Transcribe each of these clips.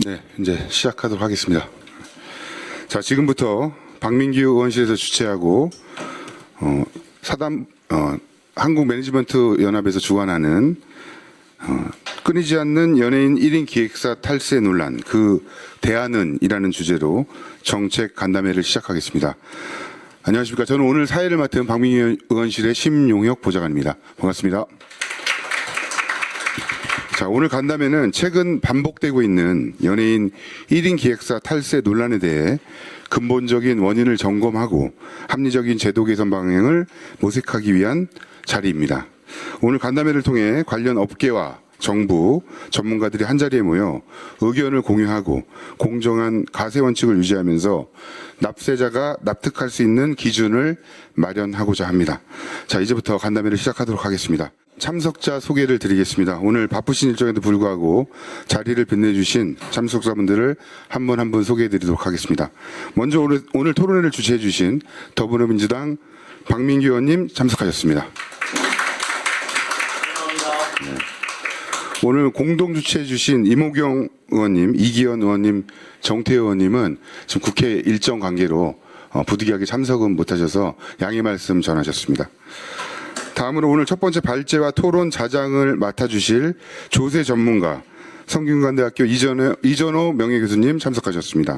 네, 이제 시작하도록 하겠습니다. 자, 지금부터 박민규 의원실에서 주최하고 사단 한국 매니지먼트 연합에서 주관하는 끊이지 않는 연예인 1인 기획사 탈세 논란, 그 대안은이라는 주제로 정책 간담회를 시작하겠습니다. 안녕하십니까. 저는 오늘 사회를 맡은 박민규 의원실의 심용혁 보좌관입니다. 반갑습니다. 자, 오늘 간담회는 최근 반복되고 있는 연예인 1인 기획사 탈세 논란에 대해 근본적인 원인을 점검하고 합리적인 제도 개선 방향을 모색하기 위한 자리입니다. 오늘 간담회를 통해 관련 업계와 정부, 전문가들이 한자리에 모여 의견을 공유하고 공정한 가세 원칙을 유지하면서 납세자가 납득할 수 있는 기준을 마련하고자 합니다. 자, 이제부터 간담회를 시작하도록 하겠습니다. 참석자 소개를 드리겠습니다. 오늘 바쁘신 일정에도 불구하고 자리를 빛내주신 참석자분들을 한 분 한 분 소개해드리도록 하겠습니다. 먼저 오늘 토론회를 주최해주신 더불어민주당 박민규 의원님 참석하셨습니다. 네. 오늘 공동 주최해주신 이모경 의원님, 이기현 의원님, 정태호 의원님은 지금 국회 일정 관계로 부득이하게 참석은 못하셔서 양해 말씀 전하셨습니다. 다음으로 오늘 첫 번째 발제와 토론 자장을 맡아주실 조세 전문가 성균관대학교 이전호 명예교수님 참석하셨습니다.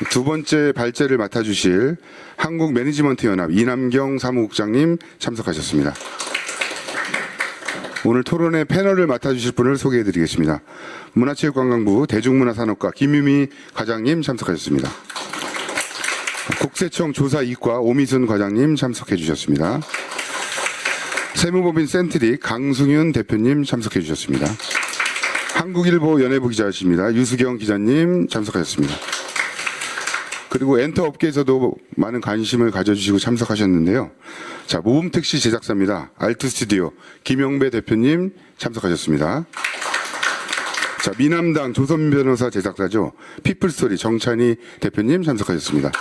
두 번째 발제를 맡아주실 한국 매니지먼트 연합 이남경 사무국장님 참석하셨습니다. 오늘 토론의 패널을 맡아주실 분을 소개해드리겠습니다. 문화체육관광부 대중문화산업과 김유미 과장님 참석하셨습니다. 국세청 조사이과 오미순 과장님 참석해 주셨습니다. 세무법인 센트릭 강승윤 대표님 참석해 주셨습니다. 한국일보 연예부 기자이십니다. 유수경 기자님 참석하셨습니다. 그리고 엔터업계에서도 많은 관심을 가져주시고 참석하셨는데요. 자, 모범특시 제작사입니다. 알트스튜디오 김영배 대표님 참석하셨습니다. 자, 미남당 조선민 변호사 제작사죠. 피플스토리 정찬희 대표님 참석하셨습니다.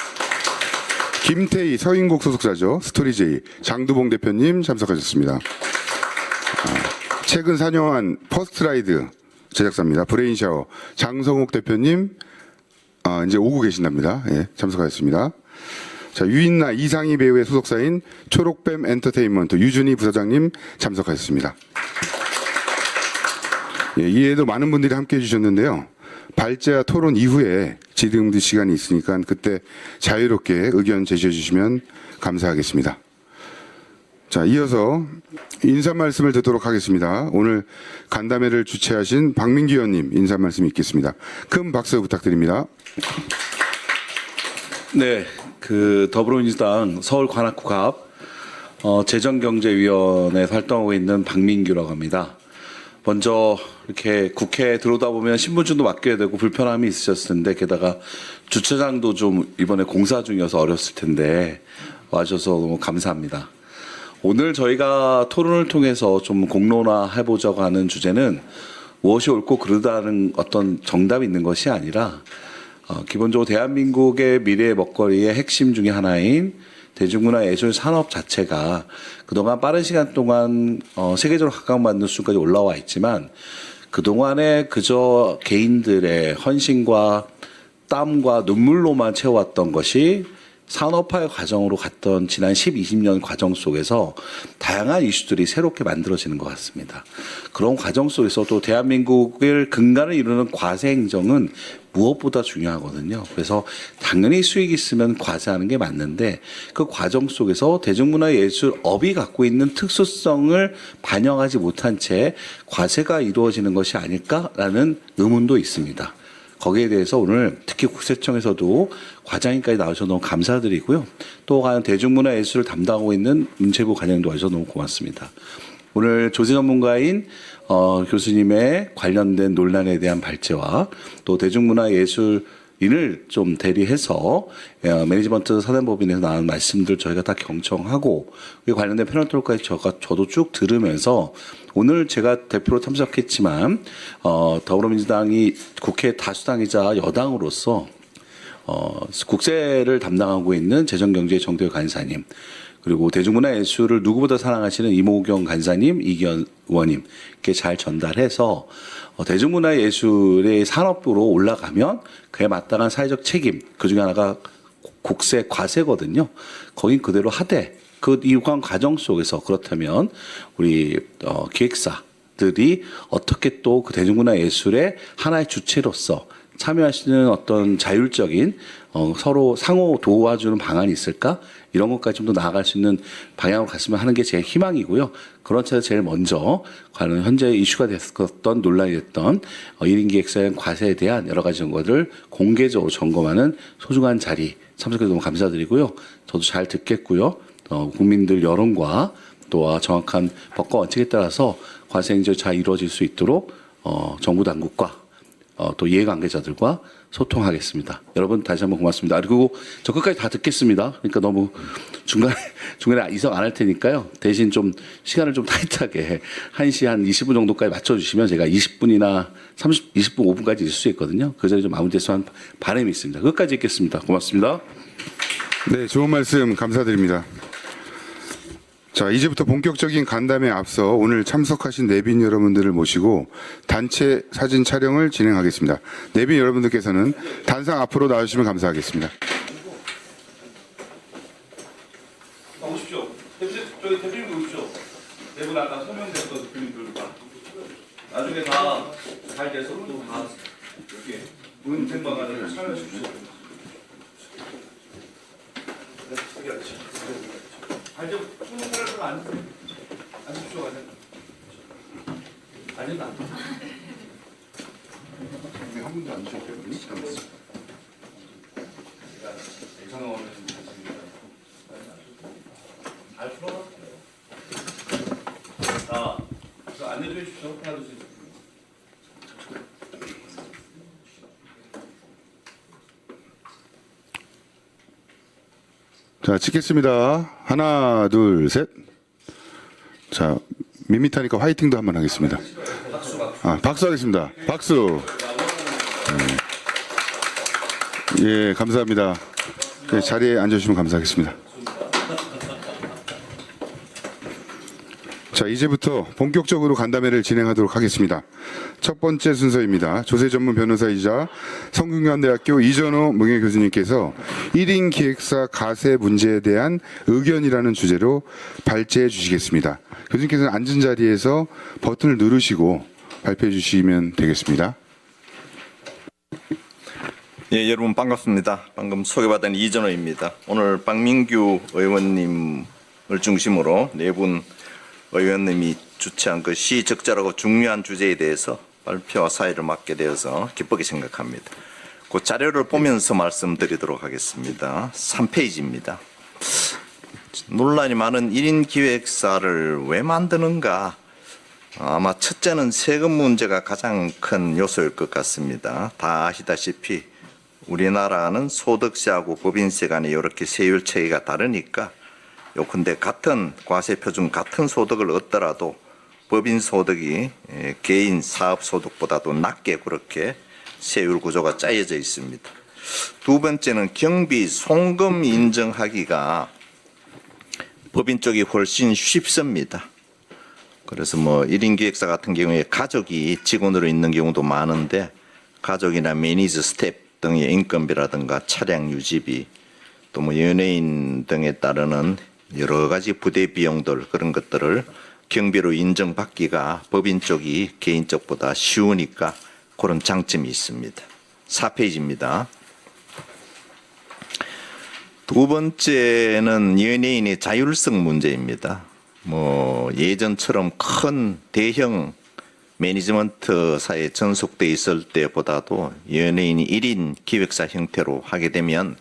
김태희 서인국 소속사죠. 스토리제이 장두봉 대표님 참석하셨습니다. 최근 산영한 퍼스트라이드 제작사입니다. 브레인샤워 장성욱 대표님 이제 오고 계신답니다. 예, 참석하셨습니다. 자, 유인나 이상희 배우의 소속사인 초록뱀 엔터테인먼트 유준희 부사장님 참석하셨습니다. 예, 이외에도 많은 분들이 함께해 주셨는데요. 발제와 토론 이후에 질의응답 시간이 있으니까 그때 자유롭게 의견 제시해 주시면 감사하겠습니다. 자, 이어서 인사 말씀을 듣도록 하겠습니다. 오늘 간담회를 주최하신 박민규 의원님 인사 말씀 있겠습니다. 큰 박수 부탁드립니다. 네, 더불어민주당 서울 관악구 갑 재정경제위원회에서 활동하고 있는 박민규라고 합니다. 먼저 이렇게 국회에 들어오다 보면 신분증도 맡겨야 되고 불편함이 있으셨을 텐데 게다가 주차장도 좀 이번에 공사 중이어서 어렸을 텐데 와주셔서 너무 감사합니다. 오늘 저희가 토론을 통해서 좀 공론화해보자고 하는 주제는 무엇이 옳고 그르다는 어떤 정답이 있는 것이 아니라 기본적으로 대한민국의 미래의 먹거리의 핵심 중에 하나인 대중문화 예술 산업 자체가 그동안 빠른 시간 동안 세계적으로 각광받는 수준까지 올라와 있지만 그동안에 그저 개인들의 헌신과 땀과 눈물로만 채워왔던 것이 산업화의 과정으로 갔던 지난 10, 20년 과정 속에서 다양한 이슈들이 새롭게 만들어지는 것 같습니다. 그런 과정 속에서 또 대한민국을 근간을 이루는 과세 행정은 무엇보다 중요하거든요. 그래서 당연히 수익이 있으면 과세하는 게 맞는데 그 과정 속에서 대중문화예술업이 갖고 있는 특수성을 반영하지 못한 채 과세가 이루어지는 것이 아닐까라는 의문도 있습니다. 거기에 대해서 오늘 특히 국세청에서도 과장님까지 나와주셔서 너무 감사드리고요. 또 대중문화예술을 담당하고 있는 문체부 관장님도 와주셔서 너무 고맙습니다. 오늘 조세 전문가인 교수님의 관련된 논란에 대한 발제와 또 대중문화예술인을 좀 대리해서 매니지먼트 사단법인에서 나온 말씀들 저희가 다 경청하고 관련된 패널 토론까지 저도 쭉 들으면서 오늘 제가 대표로 참석했지만 더불어민주당이 국회 다수당이자 여당으로서 국세를 담당하고 있는 재정경제 정도의 간사님, 그리고 대중문화예술을 누구보다 사랑하시는 이모경 간사님, 이기현 의원님께 잘 전달해서 대중문화예술의 산업부로 올라가면 그에 마땅한 사회적 책임, 그중에 하나가 국세 과세거든요. 거긴 그대로 하되 그 이관 과정 속에서 그렇다면 우리 기획사들이 어떻게 또 그 대중문화예술의 하나의 주체로서 참여할 수 있는 어떤 자율적인 서로 상호 도와주는 방안이 있을까? 이런 것까지 좀 더 나아갈 수 있는 방향으로 갔으면 하는 게 제 희망이고요. 그런 차에서 제일 먼저 과연 현재 이슈가 됐었던 논란이 됐던 1인 기획사의 과세에 대한 여러 가지 정보를 공개적으로 점검하는 소중한 자리 참석해서 너무 감사드리고요. 저도 잘 듣겠고요. 국민들 여론과 또 정확한 법과 원칙에 따라서 과세 행정이 잘 이루어질 수 있도록 정부 당국과 또 이해관계자들과 소통하겠습니다. 여러분 다시 한번 고맙습니다. 그리고 저 끝까지 다 듣겠습니다. 그러니까 너무 중간에 이성 안 할 테니까요. 대신 좀 시간을 좀 타이트하게 1시 한 20분 정도까지 맞춰주시면 제가 20분, 5분까지 있을 수 있거든요. 그 전에 좀 마무리됐으면 하는 바람이 있습니다. 끝까지 있겠습니다. 고맙습니다. 네, 좋은 말씀 감사드립니다. 자, 이제부터 본격적인 간담회에 앞서 오늘 참석하신 내빈 여러분들을 모시고 단체 사진 촬영을 진행하겠습니다. 내빈 여러분들께서는 단상 앞으로 나와주시면 감사하겠습니다. 오십시오. 저희 대표님도 오십시오. 네 분 아까 설명드렸던 대표님들 다. 나중에 다 잘 돼서 또 다 이렇게 은행방안을 참여하십시오. 네, 여기 앉으시죠. 아니, 충분할 건 앉으십시오. 앉는다. 한 분도 안 주셨거든요. 잘 풀어놨어요. 자, 그래서 안내해 주십시오. 하나, 둘, 셋. 자, 찍겠습니다. 하나, 둘, 셋. 자, 밋밋하니까 화이팅도 한번 하겠습니다. 박수 하겠습니다. 박수. 예, 감사합니다. 네, 자리에 앉아주시면 감사하겠습니다. 자, 이제부터 본격적으로 간담회를 진행하도록 하겠습니다. 첫 번째 순서입니다. 조세 전문 변호사이자 성균관대학교 이전호 명예교수님께서 1인 기획사 가세 문제에 대한 의견이라는 주제로 발제해 주시겠습니다. 교수님께서는 앉은 자리에서 버튼을 누르시고 발표해 주시면 되겠습니다. 예, 여러분 반갑습니다. 방금 소개받은 이전호입니다. 오늘 박민규 의원님을 중심으로 네 분 의원님이 주최한 그 시적절하고 중요한 주제에 대해서 발표와 사회를 맡게 되어서 기쁘게 생각합니다. 그 자료를 보면서 말씀드리도록 하겠습니다. 3페이지입니다. 논란이 많은 1인 기획사를 왜 만드는가? 아마 첫째는 세금 문제가 가장 큰 요소일 것 같습니다. 다 아시다시피 우리나라는 소득세하고 법인세 간에 이렇게 세율 체계가 다르니까 요컨대 같은 과세 표준 같은 소득을 얻더라도 법인 소득이 개인 사업 소득보다도 낮게 그렇게 세율 구조가 짜여져 있습니다. 두 번째는 경비 송금 인정하기가 법인 쪽이 훨씬 쉽습니다. 그래서 뭐 1인 기획사 같은 경우에 가족이 직원으로 있는 경우도 많은데 가족이나 매니저 스텝 등의 인건비라든가 차량 유지비 또 뭐 연예인 등에 따르는 여러 가지 부대 비용들 그런 것들을 경비로 인정받기가 법인 쪽이 개인 쪽보다 쉬우니까 그런 장점이 있습니다. 4페이지입니다. 두 번째는 연예인의 자율성 문제입니다. 뭐 예전처럼 큰 대형 매니지먼트사에 전속돼 있을 때보다도 연예인이 1인 기획사 형태로 하게 되면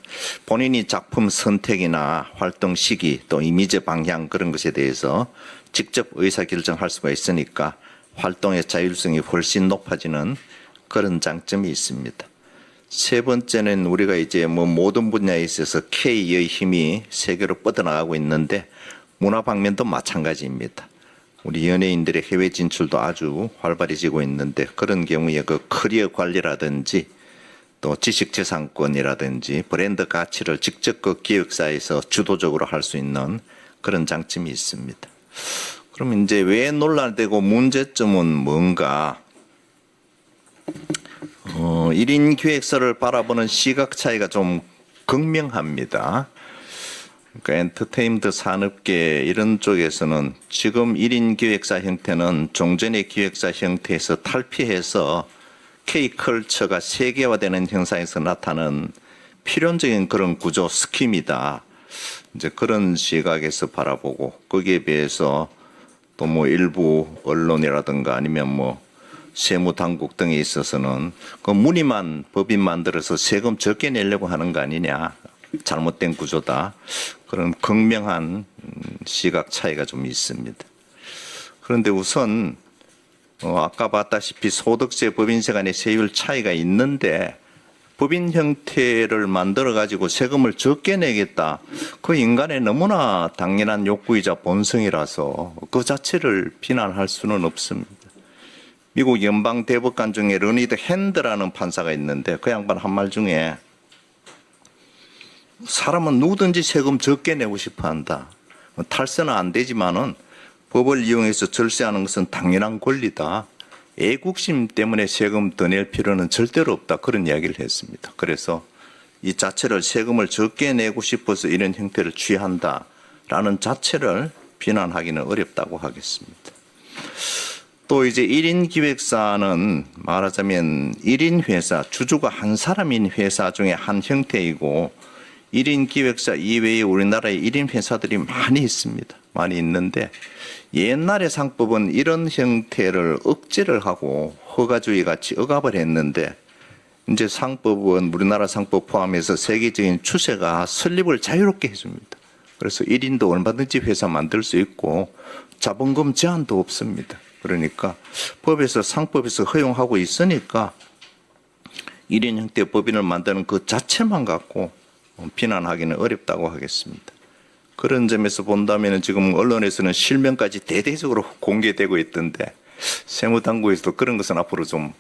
본인이 작품 선택이나 활동 시기 또 이미지 방향 그런 것에 대해서 직접 의사결정할 수가 있으니까 활동의 자율성이 훨씬 높아지는 그런 장점이 있습니다. 세 번째는 우리가 이제 뭐 모든 분야에 있어서 K의 힘이 세계로 뻗어나가고 있는데 문화 방면도 마찬가지입니다. 우리 연예인들의 해외 진출도 아주 활발해지고 있는데 그런 경우에 그 커리어 관리라든지 또 지식재산권이라든지 브랜드 가치를 직접 그 기획사에서 주도적으로 할 수 있는 그런 장점이 있습니다. 그럼 이제 왜 논란되고 문제점은 뭔가? 1인 기획사를 바라보는 시각 차이가 좀 극명합니다. 그러니까 엔터테인먼트 산업계 이런 쪽에서는 지금 1인 기획사 형태는 종전의 기획사 형태에서 탈피해서 K컬처가 세계화되는 형상에서 나타나는 필연적인 그런 구조 스킴이다. 이제 그런 시각에서 바라보고 거기에 비해서 또 뭐 일부 언론이라든가 아니면 뭐 세무당국 등에 있어서는 그 무늬만 법인 만들어서 세금 적게 내려고 하는 거 아니냐. 잘못된 구조다. 그런 극명한 시각 차이가 좀 있습니다. 그런데 우선 아까 봤다시피 소득세, 법인세 간의 세율 차이가 있는데 법인 형태를 만들어 가지고 세금을 적게 내겠다. 그 인간의 너무나 당연한 욕구이자 본성이라서 그 자체를 비난할 수는 없습니다. 미국 연방 대법관 중에 러니드 핸드라는 판사가 있는데 그 양반 한 말 중에 사람은 누구든지 세금 적게 내고 싶어 한다. 탈세는 안 되지만은 법을 이용해서 절세하는 것은 당연한 권리다. 애국심 때문에 세금 더 낼 필요는 절대로 없다. 그런 이야기를 했습니다. 그래서 이 자체를 세금을 적게 내고 싶어서 이런 형태를 취한다라는 자체를 비난하기는 어렵다고 하겠습니다. 또 이제 1인 기획사는 말하자면 1인 회사, 주주가 한 사람인 회사 중에 한 형태이고 1인 기획사 이외에 우리나라에 1인 회사들이 많이 있습니다. 많이 있는데 옛날의 상법은 이런 형태를 억제를 하고 허가주의 같이 억압을 했는데 이제 상법은 우리나라 상법 포함해서 세계적인 추세가 설립을 자유롭게 해줍니다. 그래서 1인도 얼마든지 회사 만들 수 있고 자본금 제한도 없습니다. 그러니까 법에서 상법에서 허용하고 있으니까 1인 형태 법인을 만드는 그 자체만 갖고 비난하기는 어렵다고 하겠습니다. 그런 점에서 본다면 지금 언론에서는 실명까지 대대적으로 공개되고 있던데 세무당국에서도 그런 것은 앞으로 좀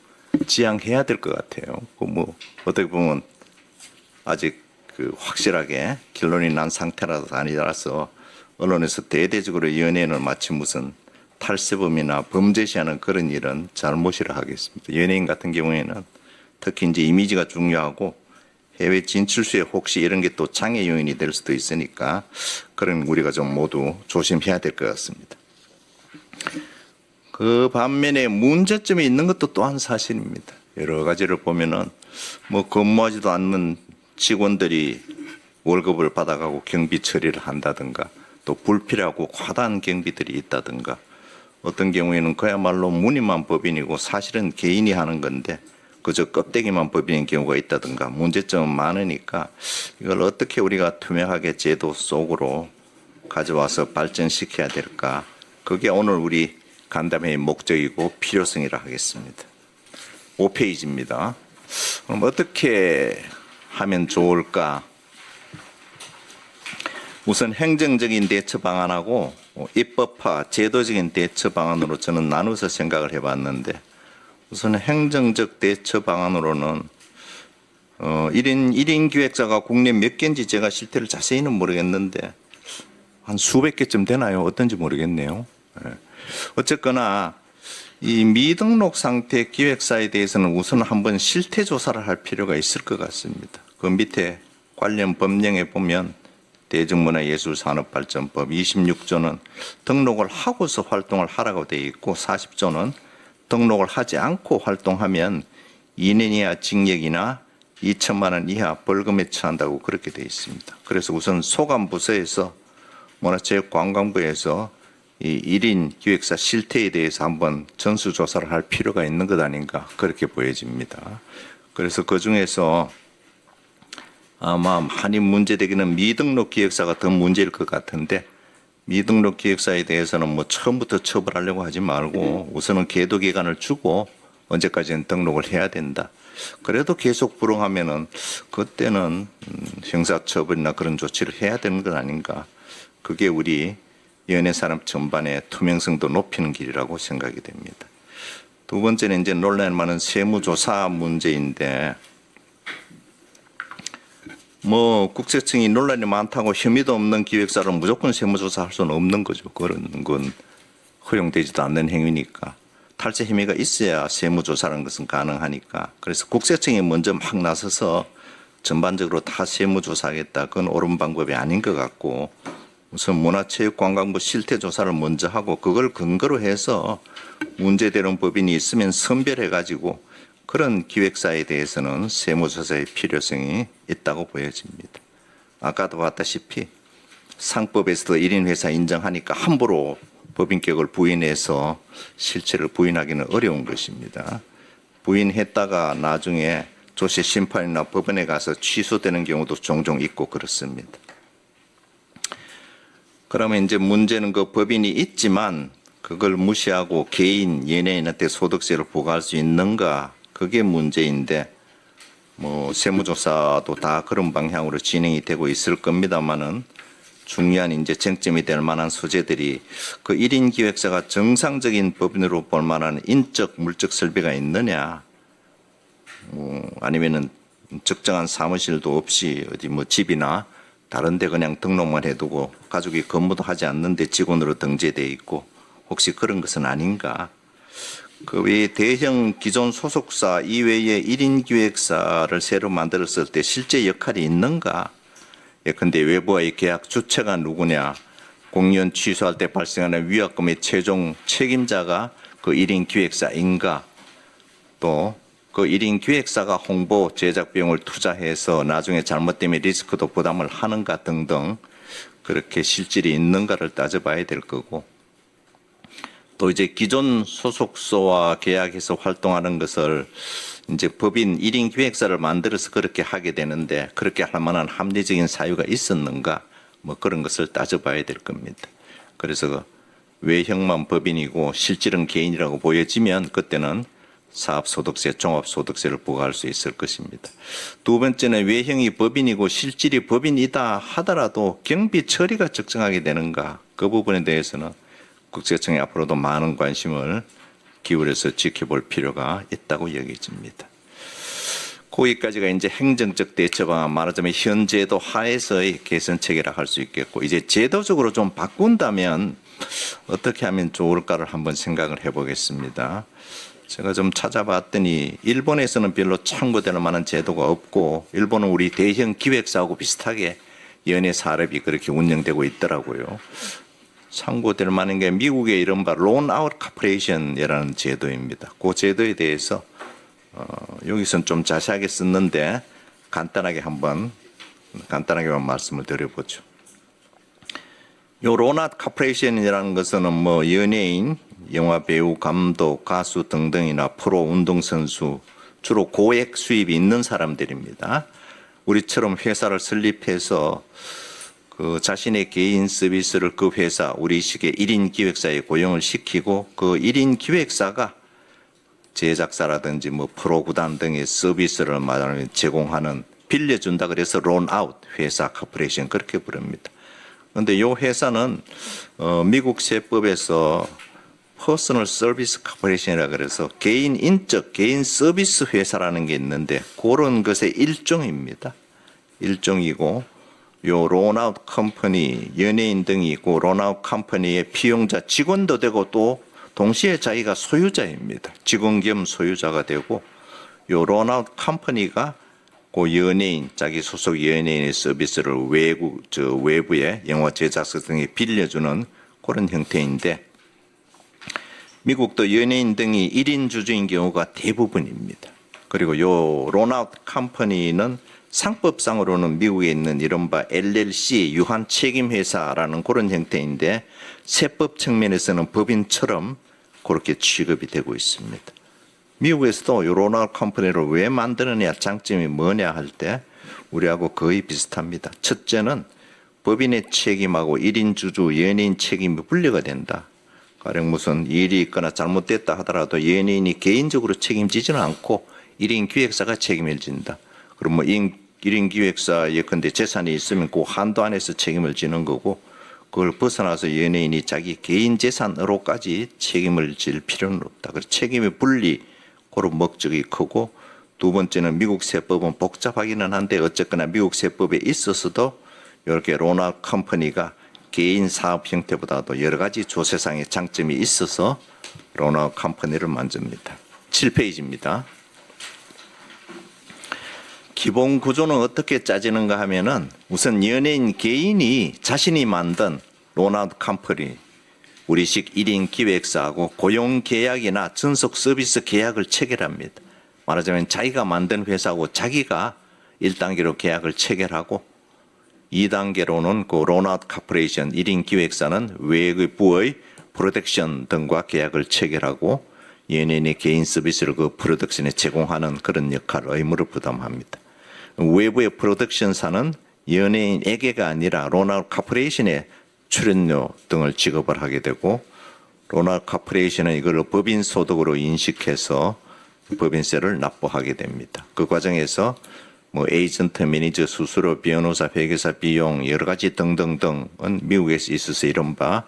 지양해야 될 것 같아요. 뭐 어떻게 보면 아직 확실하게 결론이 난 상태라서 아니라서 언론에서 대대적으로 연예인을 마치 무슨 탈세범이나 범죄시하는 그런 일은 잘못이라 하겠습니다. 연예인 같은 경우에는 특히 이제 이미지가 중요하고 해외 진출수에 혹시 이런 게 또 장애 요인이 될 수도 있으니까 그런 우리가 좀 모두 조심해야 될 것 같습니다. 그 반면에 문제점이 있는 것도 또한 사실입니다. 여러 가지를 보면은 뭐 근무하지도 않는 직원들이 월급을 받아가고 경비 처리를 한다든가 또 불필요하고 과다한 경비들이 있다든가 어떤 경우에는 그야말로 무늬만 법인이고 사실은 개인이 하는 건데 그저 껍데기만 법인인 경우가 있다든가 문제점은 많으니까 이걸 어떻게 우리가 투명하게 제도 속으로 가져와서 발전시켜야 될까. 그게 오늘 우리 간담회의 목적이고 필요성이라 하겠습니다. 5페이지입니다. 그럼 어떻게 하면 좋을까. 우선 행정적인 대처 방안하고 입법화, 제도적인 대처 방안으로 저는 나눠서 생각을 해봤는데 우선 행정적 대처 방안으로는 1인 기획사가 국내 몇 개인지 제가 실태를 자세히는 모르겠는데 한 수백 개쯤 되나요? 어떤지 모르겠네요. 어쨌거나 이 미등록 상태 기획사에 대해서는 우선 한번 실태 조사를 할 필요가 있을 것 같습니다. 그 밑에 관련 법령에 보면 대중문화예술산업발전법 26조는 등록을 하고서 활동을 하라고 되어 있고 40조는 등록을 하지 않고 활동하면 2년 이하 징역이나 2천만 원 이하 벌금에 처한다고 그렇게 되어 있습니다. 그래서 우선 소관부서에서 문화체육관광부에서 이 1인 기획사 실태에 대해서 한번 전수조사를 할 필요가 있는 것 아닌가 그렇게 보여집니다. 그래서 그중에서 아마 많이 문제되기는 미등록 기획사가 더 문제일 것 같은데 미등록 기획사에 대해서는 뭐 처음부터 처벌하려고 하지 말고 우선은 계도 기간을 주고 언제까지는 등록을 해야 된다. 그래도 계속 불응하면은 그때는 형사처벌이나 그런 조치를 해야 되는 것 아닌가. 그게 우리 연예산업 전반의 투명성도 높이는 길이라고 생각이 됩니다. 두 번째는 이제 논란이 많은 세무조사 문제인데 뭐 국세청이 논란이 많다고 혐의도 없는 기획사를 무조건 세무조사할 수는 없는 거죠. 그런 건 허용되지도 않는 행위니까. 탈세 혐의가 있어야 세무조사라는 것은 가능하니까. 그래서 국세청이 먼저 막 나서서 전반적으로 다 세무조사하겠다. 그건 옳은 방법이 아닌 것 같고 우선 문화체육관광부 실태조사를 먼저 하고 그걸 근거로 해서 문제되는 법인이 있으면 선별해가지고 그런 기획사에 대해서는 세무조사의 필요성이 있다고 보여집니다. 아까도 봤다시피 상법에서도 1인 회사 인정하니까 함부로 법인격을 부인해서 실체를 부인하기는 어려운 것입니다. 부인했다가 나중에 조세 심판이나 법원에 가서 취소되는 경우도 종종 있고 그렇습니다. 그러면 이제 문제는 그 법인이 있지만 그걸 무시하고 개인, 연예인한테 소득세를 부과할 수 있는가? 그게 문제인데 뭐 세무조사도 다 그런 방향으로 진행이 되고 있을 겁니다만은 중요한 이제 쟁점이 될 만한 소재들이 그 1인 기획사가 정상적인 법인으로 볼 만한 인적, 물적 설비가 있느냐, 아니면은 적정한 사무실도 없이 어디 뭐 집이나 다른 데 그냥 등록만 해두고 가족이 근무도 하지 않는데 직원으로 등재돼 있고 혹시 그런 것은 아닌가? 그 외에 대형 기존 소속사 이외에 1인 기획사를 새로 만들었을 때 실제 역할이 있는가? 예컨대 외부와의 계약 주체가 누구냐? 공연 취소할 때 발생하는 위약금의 최종 책임자가 그 1인 기획사인가? 또 그 1인 기획사가 홍보 제작 비용을 투자해서 나중에 잘못되면 리스크도 부담을 하는가 등등 그렇게 실질이 있는가를 따져봐야 될 거고 또 이제 기존 소속소와 계약해서 활동하는 것을 이제 법인 1인 기획사를 만들어서 그렇게 하게 되는데 그렇게 할 만한 합리적인 사유가 있었는가 뭐 그런 것을 따져봐야 될 겁니다. 그래서 외형만 법인이고 실질은 개인이라고 보여지면 그때는 사업소득세, 종합소득세를 부과할 수 있을 것입니다. 두 번째는 외형이 법인이고 실질이 법인이다 하더라도 경비 처리가 적정하게 되는가 그 부분에 대해서는 국세청이 앞으로도 많은 관심을 기울여서 지켜볼 필요가 있다고 여겨집니다. 거기까지가 이제 행정적 대처 방안 말하자면 현 제도 하에서의 개선 체계라 할 수 있겠고 이제 제도적으로 좀 바꾼다면 어떻게 하면 좋을까를 한번 생각을 해보겠습니다. 제가 좀 찾아봤더니 일본에서는 별로 참고될 만한 제도가 없고 일본은 우리 대형 기획사하고 비슷하게 연예 사업이 그렇게 운영되고 있더라고요. 참고될 만한 게 미국의 이른바 론아웃 코퍼레이션이라는 제도입니다. 그 제도에 대해서 여기서는 좀 자세하게 썼는데 간단하게만 말씀을 드려보죠. 요 론아웃 코퍼레이션이라는 것은 뭐 연예인, 영화 배우, 감독, 가수 등등이나 프로 운동선수 주로 고액 수입이 있는 사람들입니다. 우리처럼 회사를 설립해서 그 자신의 개인 서비스를 그 회사 우리식의 1인 기획사에 고용을 시키고 그 1인 기획사가 제작사라든지 뭐 프로구단 등의 서비스를 말하면 제공하는 빌려준다 그래서 론아웃 회사 코퍼레이션 그렇게 부릅니다. 그런데 이 회사는 미국 세법에서 퍼스널 서비스 코퍼레이션이라 그래서 개인 인적 개인 서비스 회사라는 게 있는데 그런 것의 일종입니다. 일종이고 요 론아웃 컴퍼니 연예인 등이 있고 론아웃 컴퍼니의 피용자 직원도 되고 또 동시에 자기가 소유자입니다. 직원 겸 소유자가 되고 요 론아웃 컴퍼니가 그 연예인 자기 소속 연예인의 서비스를 외부에 영화 제작사 등에 빌려주는 그런 형태인데 미국도 연예인 등이 1인 주주인 경우가 대부분입니다. 그리고 요 론아웃 컴퍼니는 상법상으로는 미국에 있는 이른바 LLC 유한 책임회사라는 그런 형태인데 세법 측면에서는 법인처럼 그렇게 취급이 되고 있습니다. 미국에서도 요 론아웃 컴퍼니를 왜 만드느냐 장점이 뭐냐 할 때 우리하고 거의 비슷합니다. 첫째는 법인의 책임하고 1인 주주 연예인 책임이 분리가 된다. 가령 무슨 일이 있거나 잘못됐다 하더라도 연예인이 개인적으로 책임지지는 않고 1인 기획사가 책임을 진다. 그럼 뭐 1인 기획사 예컨대 재산이 있으면 그 한도 안에서 책임을 지는 거고 그걸 벗어나서 연예인이 자기 개인 재산으로까지 책임을 질 필요는 없다. 그래서 책임의 분리 그런 목적이 크고 두 번째는 미국 세법은 복잡하기는 한데 어쨌거나 미국 세법에 있어서도 이렇게 로나 컴퍼니가 개인 사업 형태보다도 여러 가지 조세상의 장점이 있어서 로나 컴퍼니를 만듭니다. 7페이지입니다. 기본 구조는 어떻게 짜지는가 하면은 우선 연예인 개인이 자신이 만든 로나 컴퍼니 우리식 1인 기획사하고 고용 계약이나 전속 서비스 계약을 체결합니다. 말하자면 자기가 만든 회사하고 자기가 1단계로 계약을 체결하고 2단계로는 그 로나 코퍼레이션 1인 기획사는 외부의 프로덕션 등과 계약을 체결하고 연예인의 개인 서비스를 그 프로덕션에 제공하는 그런 역할, 의무를 부담합니다. 외부의 프로덕션사는 연예인에게가 아니라 로나 코퍼레이션에 출연료 등을 지급을 하게 되고 로나 코퍼레이션은 이걸 법인 소득으로 인식해서 법인세를 납부하게 됩니다. 그 과정에서 뭐 에이전트, 매니저, 수수료, 변호사, 회계사 비용 여러 가지 등등등은 미국에서 있어서 이른바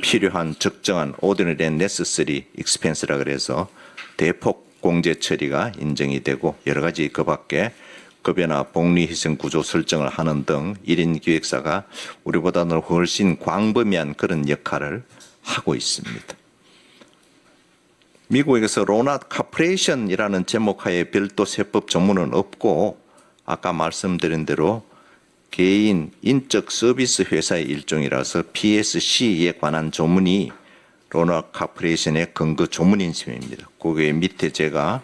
필요한 적정한 ordinary and necessary expense라 그래서 대폭 공제 처리가 인정이 되고 여러 가지 그 밖에 급여나 복리희생 구조 설정을 하는 등 1인 기획사가 우리보다는 훨씬 광범위한 그런 역할을 하고 있습니다. 미국에서 로나 코퍼레이션이라는 제목하에 별도 세법 조문은 없고 아까 말씀드린 대로 개인 인적 서비스 회사의 일종이라서 PSC에 관한 조문이 로나 코퍼레이션의 근거 조문인 셈입니다. 거기에 밑에 제가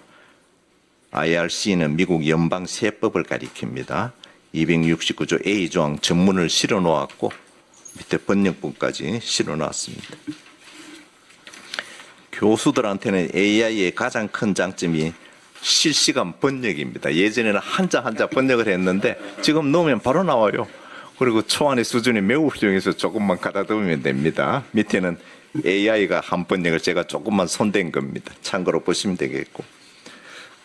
IRC는 미국 연방 세법을 가리킵니다. 269조 A조항 전문을 실어 놓았고 밑에 번역본까지 실어 놨습니다. 교수들한테는 AI의 가장 큰 장점이 실시간 번역입니다. 예전에는 한자 번역을 했는데 지금 넣으면 바로 나와요. 그리고 초안의 수준이 매우 훌륭해서 조금만 가다듬으면 됩니다. 밑에는 AI가 한 번역을 제가 조금만 손댄 겁니다. 참고로 보시면 되겠고.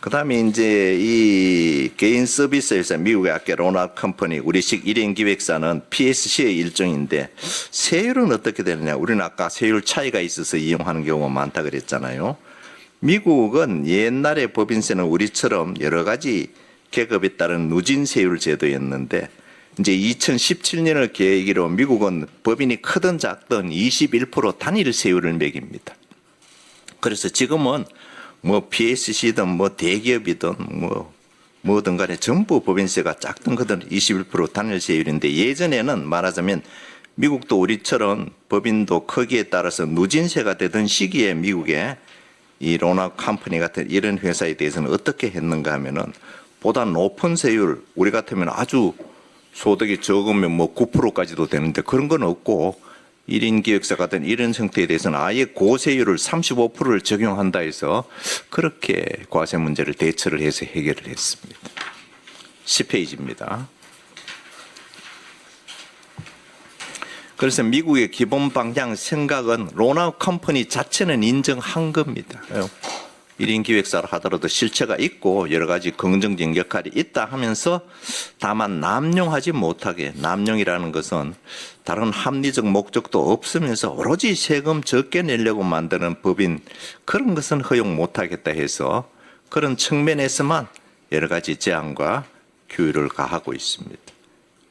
그 다음에 이제 이 개인 서비스 회사 미국의 아까 로나 컴퍼니 우리식 1인 기획사는 PSC의 일종인데 세율은 어떻게 되느냐. 우리는 아까 세율 차이가 있어서 이용하는 경우가 많다 그랬잖아요. 미국은 옛날에 법인세는 우리처럼 여러 가지 계급에 따른 누진 세율 제도였는데 이제 2017년을 계기로 미국은 법인이 크든 작든 21% 단일 세율을 매깁니다. 그래서 지금은 뭐 PSC든 뭐 대기업이든 뭐든 간에 전부 법인세가 작든 크든 21% 단일 세율인데 예전에는 말하자면 미국도 우리처럼 법인도 크기에 따라서 누진세가 되던 시기에 미국에 이 로나 컴퍼니 같은 이런 회사에 대해서는 어떻게 했는가 하면은 보다 높은 세율 우리 같으면 아주 소득이 적으면 뭐 9%까지도 되는데 그런 건 없고 1인 기획사 같은 이런 형태에 대해서는 아예 고세율을 35%를 적용한다 해서 그렇게 과세 문제를 대처를 해서 해결을 했습니다. 10페이지입니다. 그래서 미국의 기본 방향 생각은 로나 컴퍼니 자체는 인정한 겁니다. 1인 기획사를 하더라도 실체가 있고 여러 가지 긍정적 역할이 있다 하면서 다만 남용하지 못하게 남용이라는 것은 다른 합리적 목적도 없으면서 오로지 세금 적게 내려고 만드는 법인 그런 것은 허용 못하겠다 해서 그런 측면에서만 여러 가지 제한과 규율을 가하고 있습니다.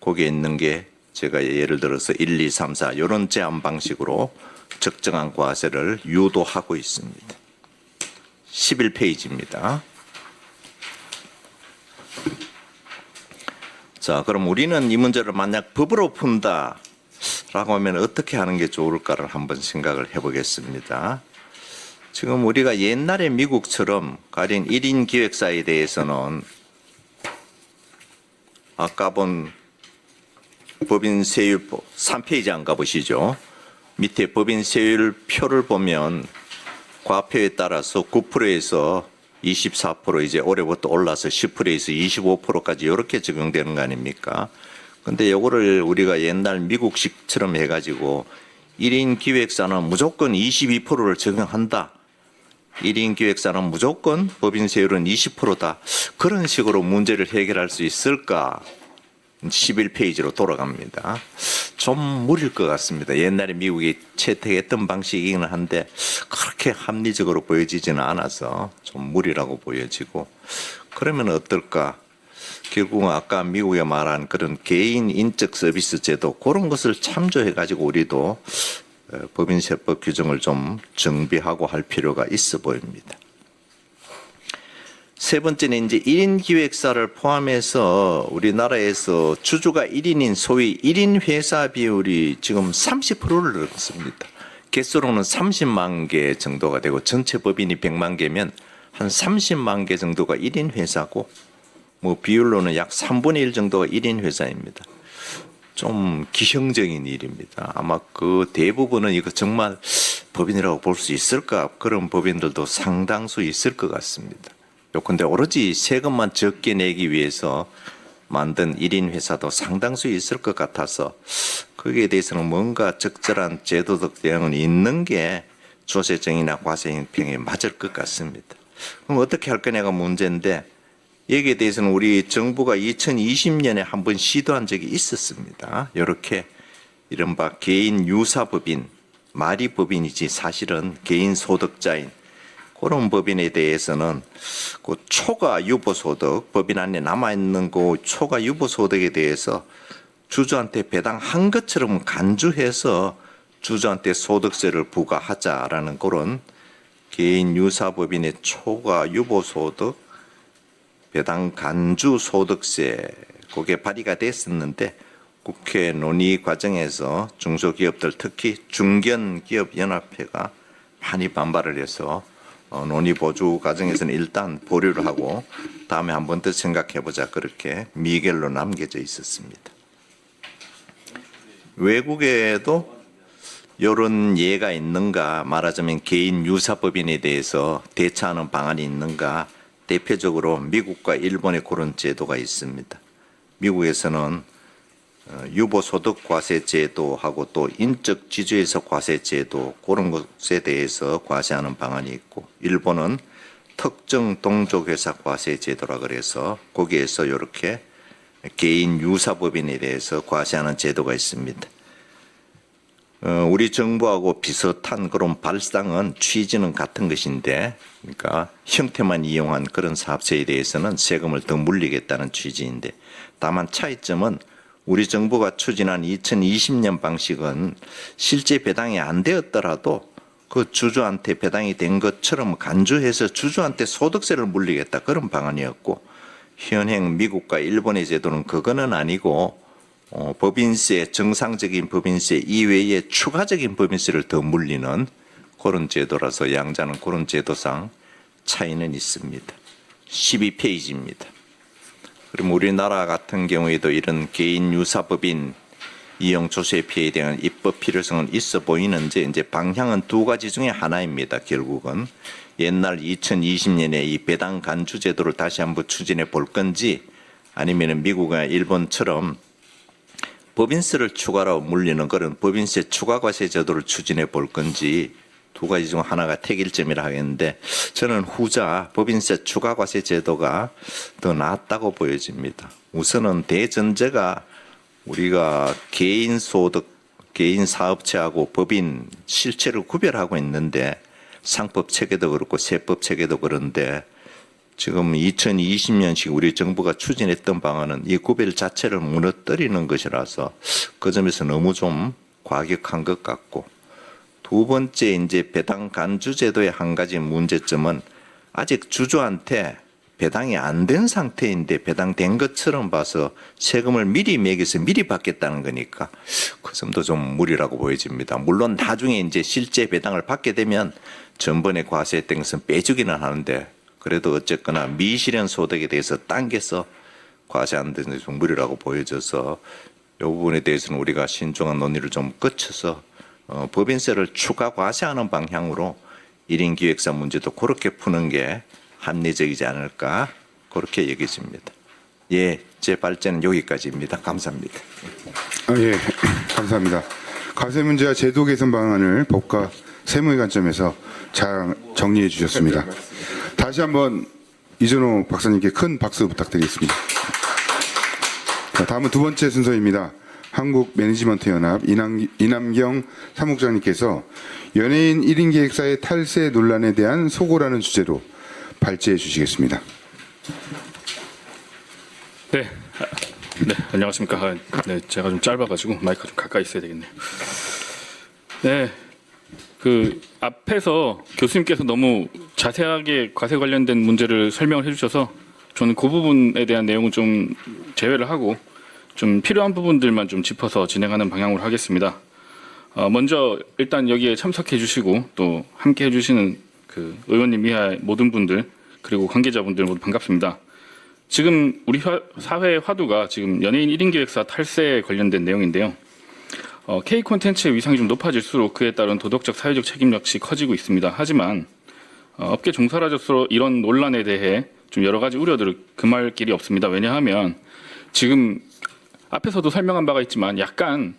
거기에 있는 게 제가 예를 들어서 1, 2, 3, 4 이런 제한 방식으로 적정한 과세를 유도하고 있습니다. 11페이지입니다. 자, 그럼 우리는 이 문제를 만약 법으로 푼다라고 하면 어떻게 하는 게 좋을까를 한번 생각을 해보겠습니다. 지금 우리가 옛날에 미국처럼 가령 1인 기획사에 대해서는 아까 본 법인 세율표 3페이지 안 가보시죠. 밑에 법인 세율 표를 보면 과표에 따라서 9%에서 24% 이제 올해부터 올라서 10%에서 25%까지 이렇게 적용되는 거 아닙니까? 근데 요거를 우리가 옛날 미국식처럼 해가지고 1인 기획사는 무조건 22%를 적용한다. 1인 기획사는 무조건 법인 세율은 20%다. 그런 식으로 문제를 해결할 수 있을까? 11페이지로 돌아갑니다. 좀 무리일 것 같습니다. 옛날에 미국이 채택했던 방식이긴 한데 그렇게 합리적으로 보여지지는 않아서 좀 무리라고 보여지고, 그러면 어떨까? 결국은 아까 미국에 말한 그런 개인 인적 서비스 제도, 그런 것을 참조해 가지고 우리도 법인세법 규정을 좀 정비하고 할 필요가 있어 보입니다. 세 번째는 이제 1인 기획사를 포함해서 우리나라에서 주주가 1인인 소위 1인 회사 비율이 지금 30%를 넘습니다. 개수로는 30만 개 정도가 되고, 전체 법인이 100만 개면 한 30만 개 정도가 1인 회사고, 뭐 비율로는 약 3분의 1 정도가 1인 회사입니다. 좀 기형적인 일입니다. 아마 그 대부분은 이거 정말 법인이라고 볼 수 있을까? 그런 법인들도 상당수 있을 것 같습니다. 요컨대 오로지 세금만 적게 내기 위해서 만든 1인 회사도 상당수 있을 것 같아서, 거기에 대해서는 뭔가 적절한 제도적 대응은 있는 게 조세정이나 과세형평에 맞을 것 같습니다. 그럼 어떻게 할 거냐가 문제인데, 여기에 대해서는 우리 정부가 2020년에 한번 시도한 적이 있었습니다. 이렇게 이른바 개인 유사법인, 말이 법인이지 사실은 개인 소득자인 그런 법인에 대해서는 그 초과 유보소득, 법인 안에 남아있는 그 초과 유보소득에 대해서 주주한테 배당한 것처럼 간주해서 주주한테 소득세를 부과하자라는 그런 개인 유사법인의 초과 유보소득 배당 간주 소득세, 그게 발의가 됐었는데 국회 논의 과정에서 중소기업들, 특히 중견기업연합회가 많이 반발을 해서 논의 보조 과정에서는 일단 보류를 하고 다음에 한 번 더 생각해보자, 그렇게 미결로 남겨져 있었습니다. 외국에도 이런 예가 있는가, 말하자면 개인 유사법인에 대해서 대처하는 방안이 있는가, 대표적으로 미국과 일본의 그런 제도가 있습니다. 미국에서는 유보소득과세 제도하고 또 인적 지주에서 과세 제도, 그런 것에 대해서 과세하는 방안이 있고, 일본은 특정 동족회사 과세 제도라 그래서 거기에서 이렇게 개인 유사법인에 대해서 과세하는 제도가 있습니다. 우리 정부하고 비슷한 그런 발상은 취지는 같은 것인데, 그러니까 형태만 이용한 그런 사업체에 대해서는 세금을 더 물리겠다는 취지인데, 다만 차이점은 우리 정부가 추진한 2020년 방식은 실제 배당이 안 되었더라도 그 주주한테 배당이 된 것처럼 간주해서 주주한테 소득세를 물리겠다, 그런 방안이었고, 현행 미국과 일본의 제도는 그거는 아니고 법인세, 정상적인 법인세 이외에 추가적인 법인세를 더 물리는 그런 제도라서 양자는 그런 제도상 차이는 있습니다. 12페이지입니다. 그럼 우리나라 같은 경우에도 이런 개인 유사법인 이용 조세 피해에 대한 입법 필요성은 있어 보이는지, 이제 방향은 두 가지 중에 하나입니다. 결국은 옛날 2020년에 이 배당 간주 제도를 다시 한번 추진해 볼 건지, 아니면 미국이나 일본처럼 법인세를 추가로 물리는 그런 법인세 추가과세 제도를 추진해 볼 건지, 두 가지 중 하나가 택일점이라 하겠는데, 저는 후자 법인세 추가과세 제도가 더 낫다고 보여집니다. 우선은 대전제가 우리가 개인 소득, 개인 사업체하고 법인 실체를 구별하고 있는데, 상법 체계도 그렇고 세법 체계도 그런데, 지금 2020년식 우리 정부가 추진했던 방안은 이 구별 자체를 무너뜨리는 것이라서 그 점에서 너무 좀 과격한 것 같고, 두 번째 이제 배당 간주 제도의 한 가지 문제점은 아직 주주한테 배당이 안 된 상태인데 배당된 것처럼 봐서 세금을 미리 매겨서 미리 받겠다는 거니까 그 점도 좀 무리라고 보여집니다. 물론 나중에 이제 실제 배당을 받게 되면 전번에 과세했던 것은 빼주기는 하는데, 그래도 어쨌거나 미실현 소득에 대해서 당겨서 과세하는 데는 좀 무리라고 보여져서 이 부분에 대해서는 우리가 신중한 논의를 좀 거쳐서 법인세를 추가 과세하는 방향으로 1인 기획사 문제도 그렇게 푸는 게 합리적이지 않을까, 그렇게 여겨집니다. 예, 제 발제는 여기까지입니다. 감사합니다. 예, 감사합니다. 과세 문제와 제도 개선 방안을 법과 세무의 관점에서 잘 정리해 주셨습니다. 다시 한번 이준호 박사님께 큰 박수 부탁드리겠습니다. 자, 다음은 두 번째 순서입니다. 한국 매니지먼트 연합 이남경 사무국장님께서 연예인 1인 기획사의 탈세 논란에 대한 소고라는 주제로 발제해 주시겠습니다. 네. 네, 안녕하십니까. 네, 제가 좀 짧아가지고 마이크가 좀 가까이 있어야 되겠네요. 네, 그 앞에서 교수님께서 너무 자세하게 과세 관련된 문제를 설명을 해주셔서 저는 그 부분에 대한 내용은 좀 제외를 하고 좀 필요한 부분들만 좀 짚어서 진행하는 방향으로 하겠습니다. 먼저 일단 여기에 참석해 주시고 또 함께 해주시는 그 의원님 이하의 모든 분들 그리고 관계자분들 모두 반갑습니다. 지금 우리 사회의 화두가 지금 연예인 1인 기획사 탈세에 관련된 내용인데요. K 콘텐츠의 위상이 좀 높아질수록 그에 따른 도덕적 사회적 책임 역시 커지고 있습니다. 하지만 업계 종사자로서 이런 논란에 대해 좀 여러 가지 우려들을 금할 길이 없습니다. 왜냐하면 지금 앞에서도 설명한 바가 있지만 약간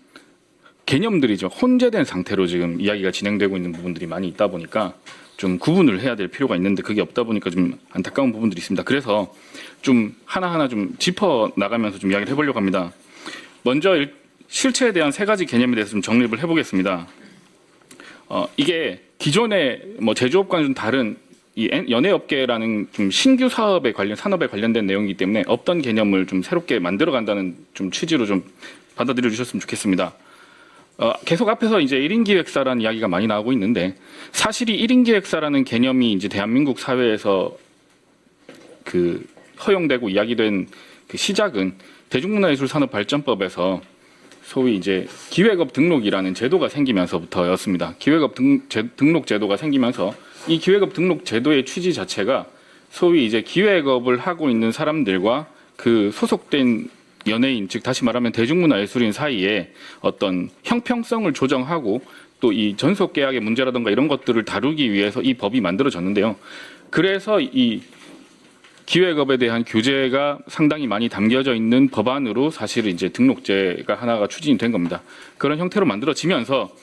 개념들이 좀 혼재된 상태로 지금 이야기가 진행되고 있는 부분들이 많이 있다 보니까 좀 구분을 해야 될 필요가 있는데 그게 없다 보니까 좀 안타까운 부분들이 있습니다. 그래서 좀 하나하나 좀 짚어 나가면서 좀 이야기를 해보려고 합니다. 먼저 실체에 대한 세 가지 개념에 대해서 좀 정립을 해보겠습니다. 이게 기존의 뭐 제조업과는 좀 다른 이 연예업계라는 좀 신규 산업에 관련된 내용이기 때문에 없던 개념을 좀 새롭게 만들어간다는 좀 취지로 좀 받아들여 주셨으면 좋겠습니다. 계속 앞에서 이제 1인 기획사라는 이야기가 많이 나오고 있는데 사실이 1인 기획사라는 개념이 이제 대한민국 사회에서 그 허용되고 이야기된 그 시작은 대중문화예술산업발전법에서 소위 이제 기획업 등록이라는 제도가 생기면서부터였습니다. 기획업 등록 제도가 생기면서 이 기획업 등록 제도의 취지 자체가 소위 이제 기획업을 하고 있는 사람들과 그 소속된 연예인, 즉 다시 말하면 대중문화예술인 사이에 어떤 형평성을 조정하고 또 이 전속 계약의 문제라든가 이런 것들을 다루기 위해서 이 법이 만들어졌는데요. 그래서 이 기획업에 대한 규제가 상당히 많이 담겨져 있는 법안으로 사실은 이제 등록제가 하나가 추진이 된 겁니다. 그런 형태로 만들어지면서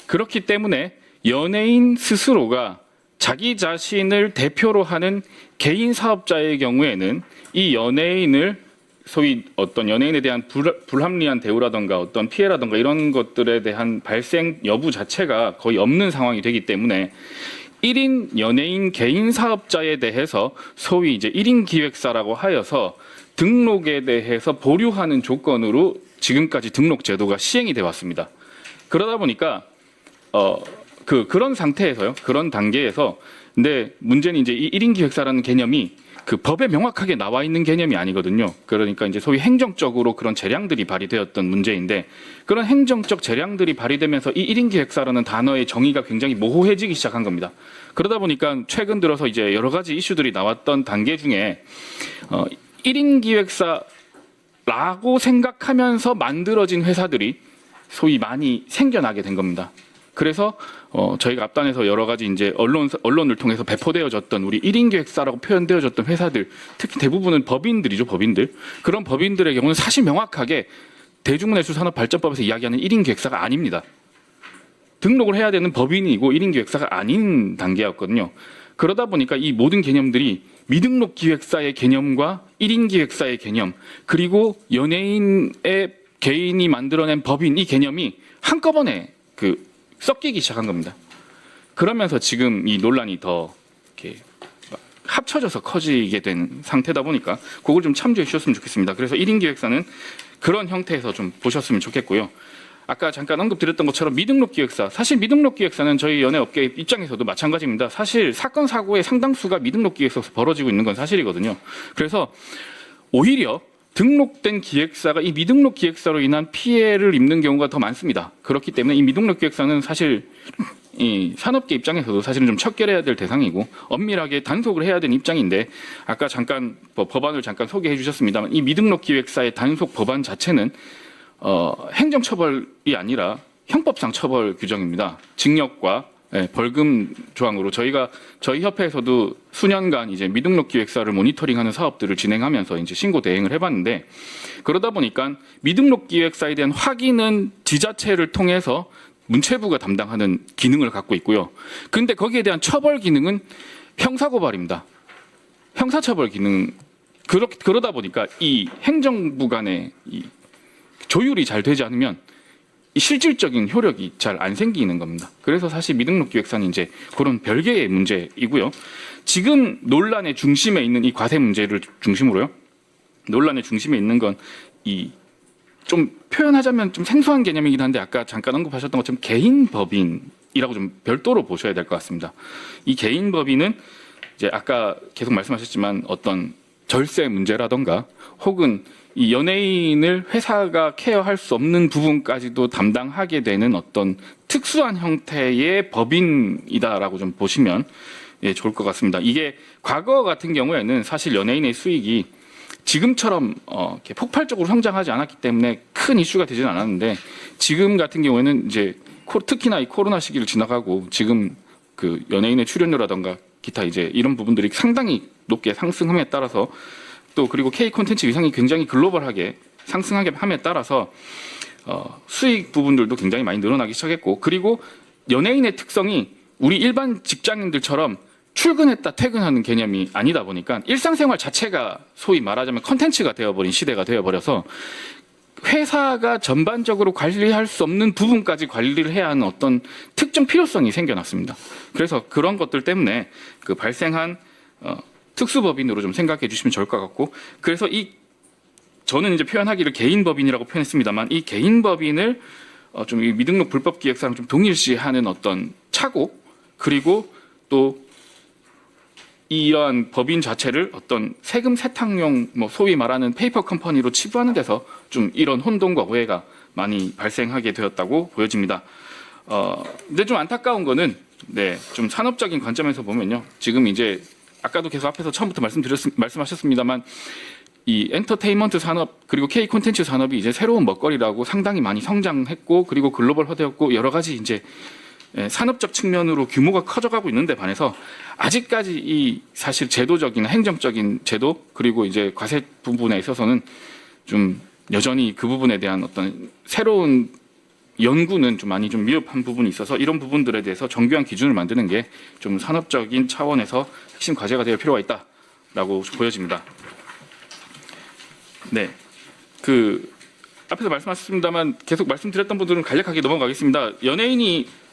그렇기 때문에 연예인 스스로가 자기 자신을 대표로 하는 개인 사업자의 경우에는 이 연예인을 소위 어떤 연예인에 대한 불합리한 대우라든가 어떤 피해라든가 이런 것들에 대한 발생 여부 자체가 거의 없는 상황이 되기 때문에 1인 연예인 개인 사업자에 대해서 소위 이제 1인 기획사라고 하여서 등록에 대해서 보류하는 조건으로 지금까지 등록 제도가 시행이 돼 왔습니다. 그러다 보니까 그런 상태에서요. 그런 단계에서 근데 문제는 이제 이 1인 기획사라는 개념이 그 법에 명확하게 나와 있는 개념이 아니거든요. 그러니까 이제 소위 행정적으로 그런 재량들이 발휘되었던 문제인데 그런 행정적 재량들이 발휘되면서 이 1인 기획사라는 단어의 정의가 굉장히 모호해지기 시작한 겁니다. 그러다 보니까 최근 들어서 이제 여러 가지 이슈들이 나왔던 단계 중에 1인 기획사라고 생각하면서 만들어진 회사들이 소위 많이 생겨나게 된 겁니다. 그래서 저희가 앞단에서 여러 가지 이제 언론을 통해서 배포되어졌던 우리 1인 기획사라고 표현되어졌던 회사들, 특히 대부분은 법인들이죠, 법인들. 그런 법인들의 경우는 사실 명확하게 대중문화예술산업발전법에서 이야기하는 1인 기획사가 아닙니다. 등록을 해야 되는 법인이고 1인 기획사가 아닌 단계였거든요. 그러다 보니까 이 모든 개념들이 미등록 기획사의 개념과 1인 기획사의 개념, 그리고 연예인의 개인이 만들어낸 법인 이 개념이 한꺼번에 섞이기 시작한 겁니다. 그러면서 지금 이 논란이 더 이렇게 합쳐져서 커지게 된 상태다 보니까 그걸 좀 참조해 주셨으면 좋겠습니다. 그래서 1인 기획사는 그런 형태에서 좀 보셨으면 좋겠고요. 아까 잠깐 언급드렸던 것처럼 미등록 기획사, 사실 미등록 기획사는 저희 연예업계 입장에서도 마찬가지입니다. 사실 사건 사고의 상당수가 미등록 기획사에서 벌어지고 있는 건 사실이거든요. 그래서 오히려 등록된 기획사가 이 미등록 기획사로 인한 피해를 입는 경우가 더 많습니다. 그렇기 때문에 이 미등록 기획사는 사실 이 산업계 입장에서도 사실은 좀 척결해야 될 대상이고 엄밀하게 단속을 해야 되는 입장인데 아까 잠깐 법안을 잠깐 소개해 주셨습니다만 이 미등록 기획사의 단속 법안 자체는 행정처벌이 아니라 형법상 처벌 규정입니다. 징역과 벌금 조항으로 저희 협회에서도 수년간 이제 미등록 기획사를 모니터링하는 사업들을 진행하면서 이제 신고 대행을 해봤는데 그러다 보니까 미등록 기획사에 대한 확인은 지자체를 통해서 문체부가 담당하는 기능을 갖고 있고요. 근데 거기에 대한 처벌 기능은 형사고발입니다. 형사처벌 기능 그러다 보니까 이 행정부 간의 이 조율이 잘 되지 않으면 이 실질적인 효력이 잘 안 생기는 겁니다. 그래서 사실 미등록 기획사는 이제 그런 별개의 문제이고요. 지금 논란의 중심에 있는 이 과세 문제를 중심으로요. 논란의 중심에 있는 건 이 좀 표현하자면 좀 생소한 개념이긴 한데 아까 잠깐 언급하셨던 것처럼 개인 법인이라고 좀 별도로 보셔야 될 것 같습니다. 이 개인 법인은 이제 아까 계속 말씀하셨지만 어떤 절세 문제라던가 혹은 이 연예인을 회사가 케어할 수 없는 부분까지도 담당하게 되는 어떤 특수한 형태의 법인이다라고 좀 보시면 예, 좋을 것 같습니다. 이게 과거 같은 경우에는 사실 연예인의 수익이 지금처럼 이렇게 폭발적으로 성장하지 않았기 때문에 큰 이슈가 되지는 않았는데 지금 같은 경우에는 이제 특히나 이 코로나 시기를 지나가고 지금 그 연예인의 출연료라던가 기타 이제 이런 부분들이 상당히 높게 상승함에 따라서 또 그리고 K 콘텐츠 위상이 굉장히 글로벌하게 상승하게 함에 따라서 수익 부분들도 굉장히 많이 늘어나기 시작했고 그리고 연예인의 특성이 우리 일반 직장인들처럼 출근했다 퇴근하는 개념이 아니다 보니까 일상생활 자체가 소위 말하자면 컨텐츠가 되어버린 시대가 되어버려서 회사가 전반적으로 관리할 수 없는 부분까지 관리를 해야 하는 어떤 특정 필요성이 생겨났습니다. 그래서 그런 것들 때문에 그 발생한 특수법인으로 좀 생각해 주시면 좋을 것 같고 그래서 저는 이제 표현하기를 개인법인이라고 표현했습니다만 이 개인법인을 좀 이 미등록 불법 기획사랑 좀 동일시하는 어떤 착오 그리고 또 이러한 법인 자체를 어떤 세금 세탁용 뭐 소위 말하는 페이퍼 컴퍼니로 치부하는 데서 좀 이런 혼동과 오해가 많이 발생하게 되었다고 보여집니다. 근데 좀 안타까운 거는 네, 좀 산업적인 관점에서 보면요. 지금 이제 아까도 계속 앞에서 처음부터 말씀하셨습니다만 이 엔터테인먼트 산업 그리고 K 콘텐츠 산업이 이제 새로운 먹거리라고 상당히 많이 성장했고 그리고 글로벌화되었고 여러 가지 이제 산업적 측면으로 규모가 커져가고 있는데 반해서 아직까지 이 사실 제도적인 행정적인 제도 그리고 이제 과세 부분에 있어서는 좀 여전히 그 부분에 대한 어떤 새로운 연구는 좀 많이 좀 미흡한 부분이 있어서 이런 부분들에 대해서 정교한 기준을 만드는 게 좀 산업적인 차원에서 핵심 과제가 될 필요가 있다라고 보여집니다. 네, 그 앞에서 말씀하셨습니다만 계속 말씀드렸던 분들은 간략하게 넘어가겠습니다.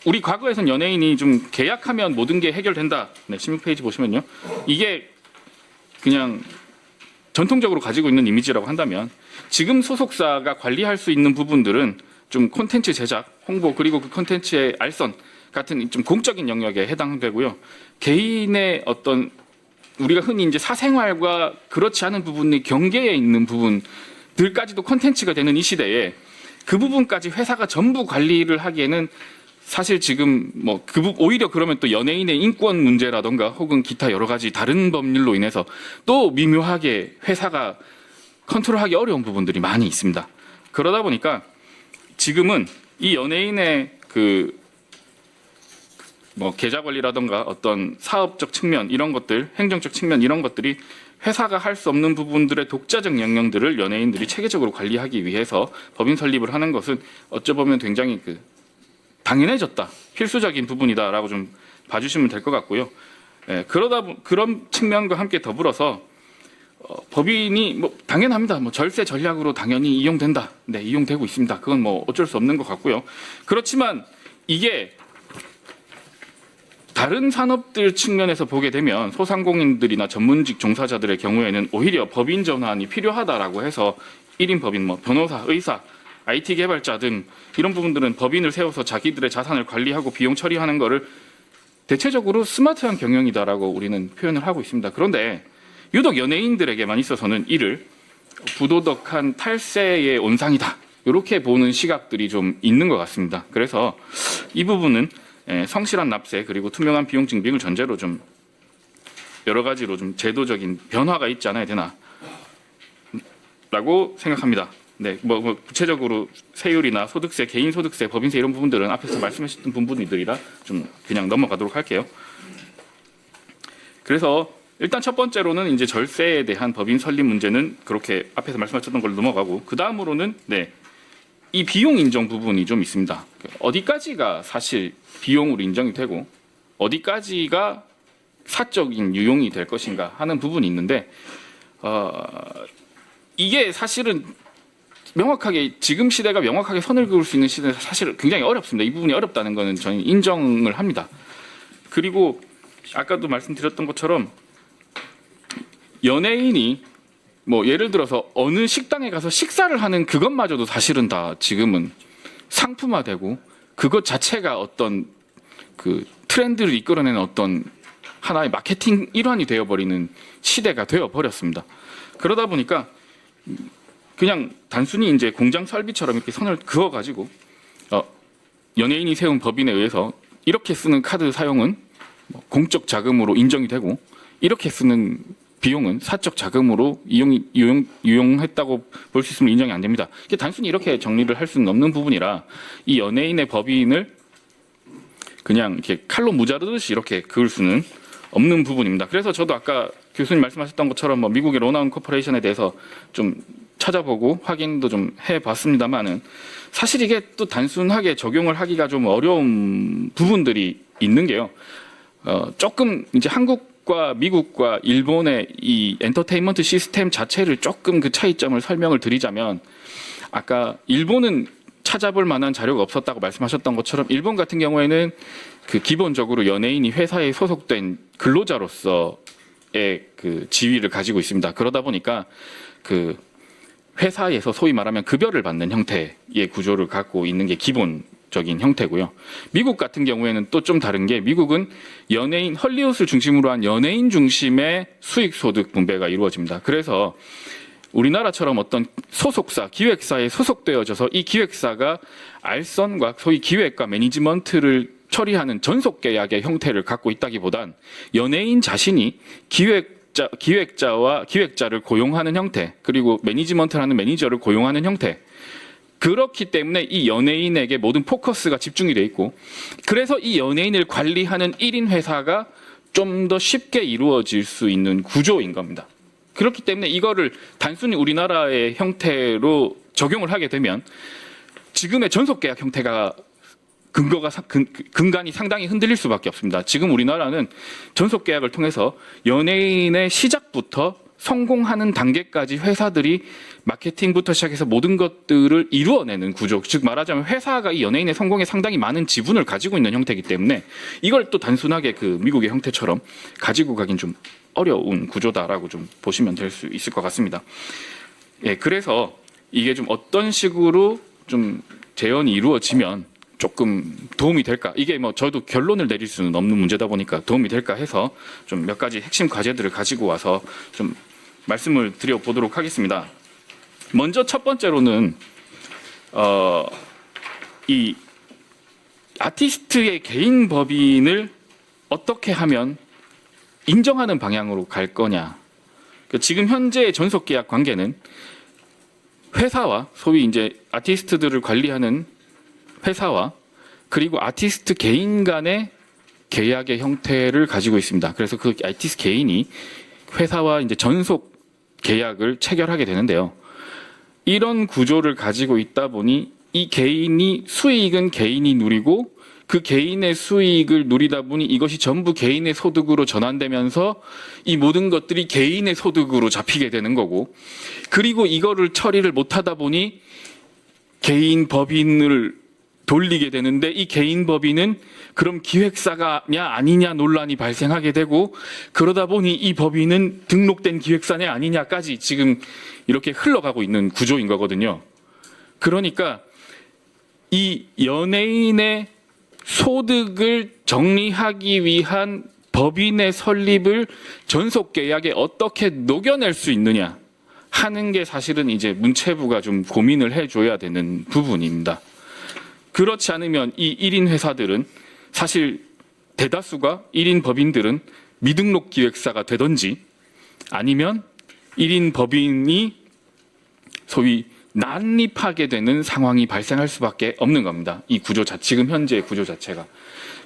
우리 과거에선 연예인이 좀 계약하면 모든 게 해결된다. 네, 16페이지 보시면요. 이게 그냥 전통적으로 가지고 있는 이미지라고 한다면 지금 소속사가 관리할 수 있는 부분들은 좀 콘텐츠 제작, 홍보 그리고 그 콘텐츠의 알선 같은 좀 공적인 영역에 해당되고요. 개인의 어떤 우리가 흔히 이제 사생활과 그렇지 않은 부분이 경계에 있는 부분들까지도 콘텐츠가 되는 이 시대에 그 부분까지 회사가 전부 관리를 하기에는 사실 지금 뭐 오히려 그러면 또 연예인의 인권 문제라던가 혹은 기타 여러 가지 다른 법률로 인해서 또 미묘하게 회사가 컨트롤하기 어려운 부분들이 많이 있습니다. 그러다 보니까 지금은 이 연예인의 그 뭐 계좌 관리라던가 어떤 사업적 측면 이런 것들, 행정적 측면 이런 것들이 회사가 할 수 없는 부분들의 독자적 영역들을 연예인들이 체계적으로 관리하기 위해서 법인 설립을 하는 것은 어찌 보면 굉장히 당연해졌다, 필수적인 부분이다라고 좀 봐주시면 될 것 같고요. 그런 측면과 함께 더불어서 법인이 뭐 당연합니다. 뭐 절세 전략으로 당연히 이용된다. 네, 이용되고 있습니다. 그건 뭐 어쩔 수 없는 것 같고요. 그렇지만 이게 다른 산업들 측면에서 보게 되면 소상공인들이나 전문직 종사자들의 경우에는 오히려 법인 전환이 필요하다라고 해서 1인 법인, 뭐 변호사, 의사, IT 개발자 등 이런 부분들은 법인을 세워서 자기들의 자산을 관리하고 비용 처리하는 것을 대체적으로 스마트한 경영이다라고 우리는 표현을 하고 있습니다. 그런데 유독 연예인들에게만 있어서는 이를 부도덕한 탈세의 온상이다. 이렇게 보는 시각들이 좀 있는 것 같습니다. 그래서 이 부분은 성실한 납세 그리고 투명한 비용 증빙을 전제로 좀 여러 가지로 좀 제도적인 변화가 있지 않아야 되나라고 생각합니다. 네, 뭐 구체적으로 세율이나 소득세, 개인소득세, 법인세 이런 부분들은 앞에서 말씀하셨던 부분들이라 좀 그냥 넘어가도록 할게요. 그래서 일단 첫 번째로는 이제 절세에 대한 법인 설립 문제는 그렇게 앞에서 말씀하셨던 걸로 넘어가고 그 다음으로는 이 비용 인정 부분이 좀 있습니다. 어디까지가 사실 비용으로 인정이 되고 어디까지가 사적인 유용이 될 것인가 하는 부분이 있는데 이게 사실은 명확하게 지금 시대가 명확하게 선을 그을 수 있는 시대는 사실 굉장히 어렵습니다. 이 부분이 어렵다는 거는 저는 인정을 합니다. 그리고 아까도 말씀드렸던 것처럼 연예인이 뭐 예를 들어서 어느 식당에 가서 식사를 하는 그것마저도 사실은 다 지금은 상품화되고 그것 자체가 어떤 그 트렌드를 이끌어내는 어떤 하나의 마케팅 일환이 되어버리는 시대가 되어버렸습니다. 그러다 보니까 그냥 단순히 이제 공장 설비처럼 이렇게 선을 그어가지고 연예인이 세운 법인에 의해서 이렇게 쓰는 카드 사용은 뭐 공적 자금으로 인정이 되고 이렇게 쓰는 비용은 사적 자금으로 유용했다고 볼 수 있으면 인정이 안 됩니다. 이게 단순히 이렇게 정리를 할 수는 없는 부분이라 이 연예인의 법인을 그냥 이렇게 칼로 무자르듯이 이렇게 그을 수는 없는 부분입니다. 그래서 저도 아까 교수님 말씀하셨던 것처럼 뭐 미국의 로나운 코퍼레이션에 대해서 좀 찾아보고 확인도 좀 해봤습니다만은 사실 이게 또 단순하게 적용을 하기가 좀 어려운 부분들이 있는 게요. 조금 이제 한국과 미국과 일본의 이 엔터테인먼트 시스템 자체를 조금 그 차이점을 설명을 드리자면 아까 일본은 찾아볼 만한 자료가 없었다고 말씀하셨던 것처럼 일본 같은 경우에는 그 기본적으로 연예인이 회사에 소속된 근로자로서의 그 지위를 가지고 있습니다. 그러다 보니까 그 회사에서 소위 말하면 급여를 받는 형태의 구조를 갖고 있는 게 기본적인 형태고요. 미국 같은 경우에는 또 좀 다른 게 미국은 연예인 헐리우드를 중심으로 한 연예인 중심의 수익 소득 분배가 이루어집니다. 그래서 우리나라처럼 어떤 소속사, 기획사에 소속되어져서 이 기획사가 알선과 소위 기획과 매니지먼트를 처리하는 전속 계약의 형태를 갖고 있다기보단 연예인 자신이 기획자를 고용하는 형태, 그리고 매니지먼트를 하는 매니저를 고용하는 형태. 그렇기 때문에 이 연예인에게 모든 포커스가 집중이 돼 있고, 그래서 이 연예인을 관리하는 1인 회사가 좀 더 쉽게 이루어질 수 있는 구조인 겁니다. 그렇기 때문에 이거를 단순히 우리나라의 형태로 적용을 하게 되면 지금의 전속계약 형태가 근간이 상당히 흔들릴 수밖에 없습니다. 지금 우리나라는 전속계약을 통해서 연예인의 시작부터 성공하는 단계까지 회사들이 마케팅부터 시작해서 모든 것들을 이루어내는 구조, 즉 말하자면 회사가 이 연예인의 성공에 상당히 많은 지분을 가지고 있는 형태이기 때문에 이걸 또 단순하게 그 미국의 형태처럼 가지고 가긴 좀 어려운 구조다라고 좀 보시면 될 수 있을 것 같습니다. 예, 그래서 이게 좀 어떤 식으로 좀 재현이 이루어지면 조금 도움이 될까? 이게 뭐 저도 결론을 내릴 수는 없는 문제다 보니까 도움이 될까 해서 좀 몇 가지 핵심 과제들을 가지고 와서 좀 말씀을 드려보도록 하겠습니다. 먼저 첫 번째로는 이 아티스트의 개인 법인을 어떻게 하면 인정하는 방향으로 갈 거냐. 지금 현재의 전속계약 관계는 회사와 소위 이제 아티스트들을 관리하는 회사와 그리고 아티스트 개인 간의 계약의 형태를 가지고 있습니다. 그래서 그 아티스트 개인이 회사와 이제 전속 계약을 체결하게 되는데요. 이런 구조를 가지고 있다 보니 이 개인이 수익은 개인이 누리고 그 개인의 수익을 누리다 보니 이것이 전부 개인의 소득으로 전환되면서 이 모든 것들이 개인의 소득으로 잡히게 되는 거고, 그리고 이거를 처리를 못하다 보니 개인 법인을 돌리게 되는데 이 개인 법인은 그럼 기획사가냐 아니냐 논란이 발생하게 되고, 그러다 보니 이 법인은 등록된 기획사냐 아니냐까지 지금 이렇게 흘러가고 있는 구조인 거거든요. 그러니까 이 연예인의 소득을 정리하기 위한 법인의 설립을 전속계약에 어떻게 녹여낼 수 있느냐 하는 게 사실은 이제 문체부가 좀 고민을 해줘야 되는 부분입니다. 그렇지 않으면 이 1인 회사들은 사실 대다수가 1인 법인들은 미등록 기획사가 되든지 아니면 1인 법인이 소위 난립하게 되는 상황이 발생할 수밖에 없는 겁니다. 이 구조 지금 현재의 구조 자체가.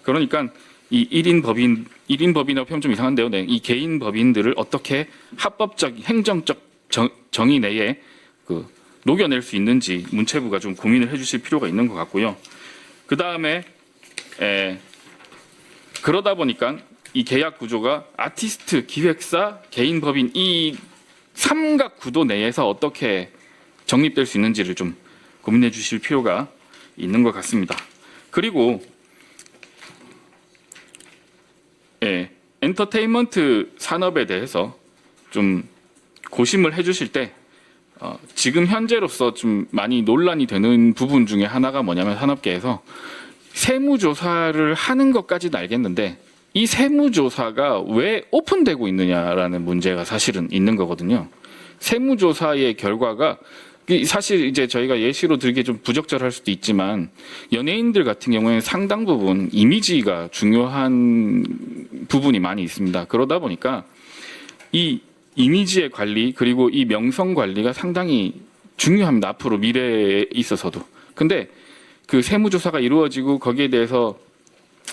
그러니까 이 1인 법인이라고 표현 좀 이상한데요. 네, 이 개인 법인들을 어떻게 합법적, 행정적 정의 내에 녹여낼 수 있는지 문체부가 좀 고민을 해주실 필요가 있는 것 같고요. 그 다음에 그러다 보니까 이 계약 구조가 아티스트, 기획사, 개인 법인 이 삼각 구도 내에서 어떻게 정립될 수 있는지를 좀 고민해 주실 필요가 있는 것 같습니다. 그리고 엔터테인먼트 산업에 대해서 좀 고심을 해주실 때 지금 현재로서 좀 많이 논란이 되는 부분 중에 하나가 뭐냐면 산업계에서 세무조사를 하는 것까지는 알겠는데 이 세무조사가 왜 오픈되고 있느냐라는 문제가 사실은 있는 거거든요. 세무조사의 결과가 사실 이제 저희가 예시로 들기 좀 부적절할 수도 있지만 연예인들 같은 경우에는 상당 부분 이미지가 중요한 부분이 많이 있습니다. 그러다 보니까 이 이미지의 관리 그리고 이 명성 관리가 상당히 중요합니다. 앞으로 미래에 있어서도. 근데 그 세무조사가 이루어지고 거기에 대해서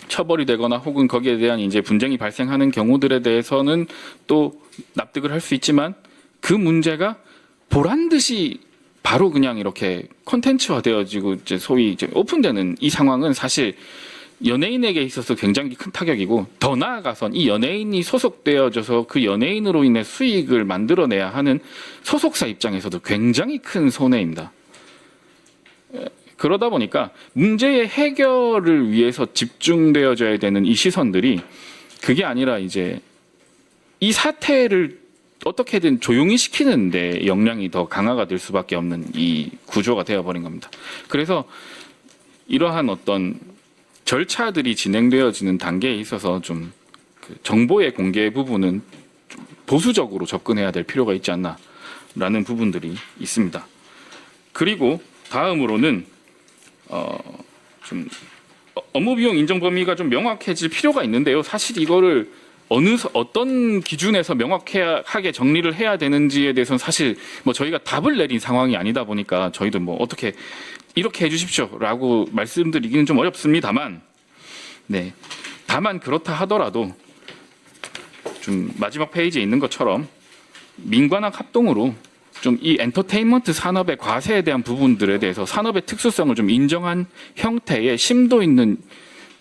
처벌이 되거나 혹은 거기에 대한 이제 분쟁이 발생하는 경우들에 대해서는 또 납득을 할 수 있지만 그 문제가 보란 듯이 바로 그냥 이렇게 콘텐츠화 되어지고 이제 소위 이제 오픈되는 이 상황은 사실 연예인에게 있어서 굉장히 큰 타격이고 더 나아가선 이 연예인이 소속되어져서 그 연예인으로 인해 수익을 만들어내야 하는 소속사 입장에서도 굉장히 큰 손해입니다. 그러다 보니까 문제의 해결을 위해서 집중되어져야 되는 이 시선들이 그게 아니라 이제 이 사태를 어떻게든 조용히 시키는데 역량이 더 강화가 될 수밖에 없는 이 구조가 되어버린 겁니다. 그래서 이러한 어떤 절차들이 진행되어지는 단계에 있어서 좀 그 정보의 공개 부분은 좀 보수적으로 접근해야 될 필요가 있지 않나라는 부분들이 있습니다. 그리고 다음으로는 좀 업무 비용 인정 범위가 좀 명확해질 필요가 있는데요. 사실 이거를 어떤 기준에서 명확하게 정리를 해야 되는지에 대해서는 사실 뭐 저희가 답을 내린 상황이 아니다 보니까 저희도 뭐 어떻게 이렇게 해주십시오라고 말씀드리기는 좀 어렵습니다만, 네. 다만 그렇다 하더라도 좀 마지막 페이지에 있는 것처럼 민관학 합동으로 좀 이 엔터테인먼트 산업의 과세에 대한 부분들에 대해서 산업의 특수성을 좀 인정한 형태의 심도 있는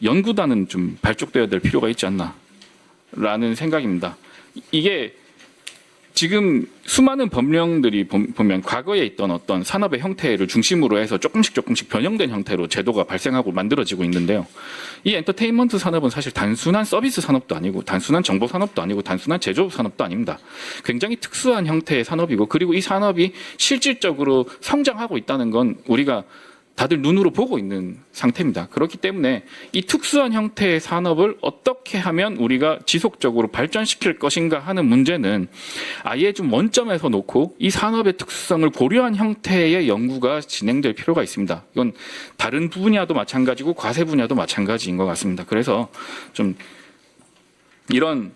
연구단은 좀 발족되어야 될 필요가 있지 않나라는 생각입니다. 이게 지금 수많은 법령들이 보면 과거에 있던 어떤 산업의 형태를 중심으로 해서 조금씩 변형된 형태로 제도가 발생하고 만들어지고 있는데요. 이 엔터테인먼트 산업은 사실 단순한 서비스 산업도 아니고 단순한 정보 산업도 아니고 단순한 제조업 산업도 아닙니다. 굉장히 특수한 형태의 산업이고 그리고 이 산업이 실질적으로 성장하고 있다는 건 우리가 다들 눈으로 보고 있는 상태입니다. 그렇기 때문에 이 특수한 형태의 산업을 어떻게 하면 우리가 지속적으로 발전시킬 것인가 하는 문제는 아예 좀 원점에서 놓고 이 산업의 특수성을 고려한 형태의 연구가 진행될 필요가 있습니다. 이건 다른 분야도 마찬가지고 과세 분야도 마찬가지인 것 같습니다. 그래서 좀 이런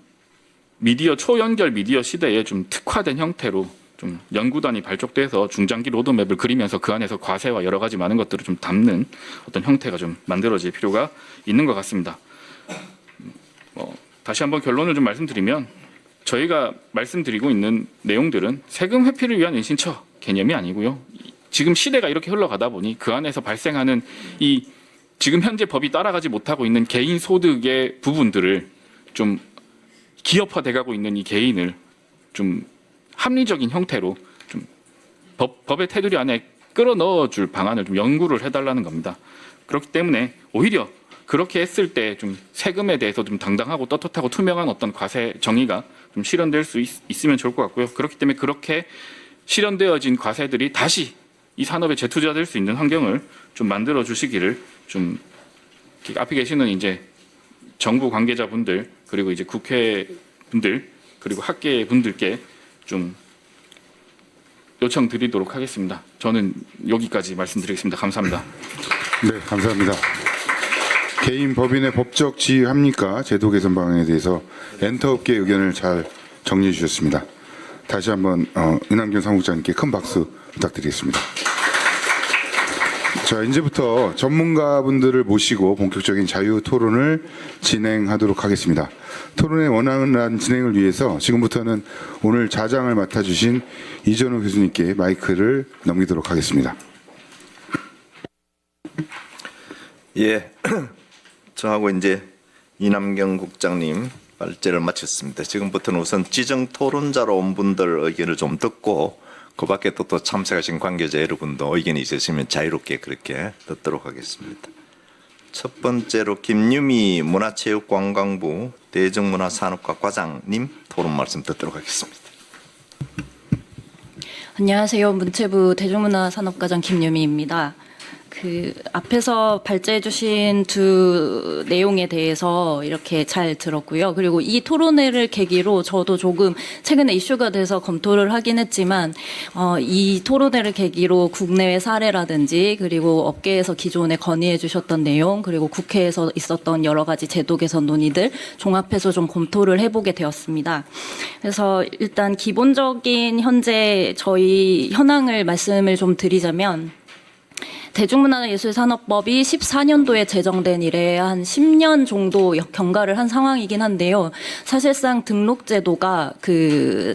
초연결 미디어 시대에 좀 특화된 형태로 좀 연구단이 발족돼서 중장기 로드맵을 그리면서 그 안에서 과세와 여러 가지 많은 것들을 좀 담는 어떤 형태가 좀 만들어질 필요가 있는 것 같습니다. 다시 한번 결론을 좀 말씀드리면 저희가 말씀드리고 있는 내용들은 세금 회피를 위한 은신처 개념이 아니고요. 지금 시대가 이렇게 흘러가다 보니 그 안에서 발생하는 이 지금 현재 법이 따라가지 못하고 있는 개인 소득의 부분들을 좀 기업화돼가고 있는 이 개인을 좀 합리적인 형태로 좀 법의 테두리 안에 끌어넣어줄 방안을 좀 연구를 해달라는 겁니다. 그렇기 때문에 오히려 그렇게 했을 때 좀 세금에 대해서 좀 당당하고 떳떳하고 투명한 어떤 과세 정의가 좀 실현될 수 있으면 좋을 것 같고요. 그렇기 때문에 그렇게 실현되어진 과세들이 다시 이 산업에 재투자될 수 있는 환경을 좀 만들어 주시기를 좀 앞에 계시는 이제 정부 관계자분들 그리고 이제 국회분들 그리고 학계 분들께 좀 요청드리도록 하겠습니다. 저는 여기까지 말씀드리겠습니다. 감사합니다. 네, 감사합니다. 개인 법인의 법적 지위합니까? 제도 개선 방안에 대해서 엔터업계 의견을 잘 정리해 주셨습니다. 다시 한번 은한경 사무국장님께 큰 박수 부탁드리겠습니다. 자, 이제부터 전문가분들을 모시고 본격적인 자유 토론을 진행하도록 하겠습니다. 토론의 원활한 진행을 위해서 지금부터는 오늘 자장을 맡아주신 이전우 교수님께 마이크를 넘기도록 하겠습니다. 예, 저하고 이제 이남경 국장님 발제를 마쳤습니다. 지금부터는 우선 지정 토론자로 온 분들 의견을 좀 듣고 그 밖에 또 참석하신 관계자 여러분도 의견이 있으시면 자유롭게 그렇게 듣도록 하겠습니다. 첫 번째로 김유미 문화체육관광부 대중문화산업과 과장님 토론 말씀 듣도록 하겠습니다. 안녕하세요. 문체부 대중문화산업과장 김유미입니다. 앞에서 발제해 주신 두 내용에 대해서 이렇게 잘 들었고요. 그리고 이 토론회를 계기로 저도 조금 최근에 이슈가 돼서 검토를 하긴 했지만 이 토론회를 계기로 국내외 사례라든지 그리고 업계에서 기존에 건의해 주셨던 내용 그리고 국회에서 있었던 여러 가지 제도 개선 논의들 종합해서 좀 검토를 해보게 되었습니다. 그래서 일단 기본적인 현재 저희 현황을 말씀을 좀 드리자면 대중문화예술산업법이 14년도에 제정된 이래 한 10년 정도 경과를 한 상황이긴 한데요. 사실상 등록제도가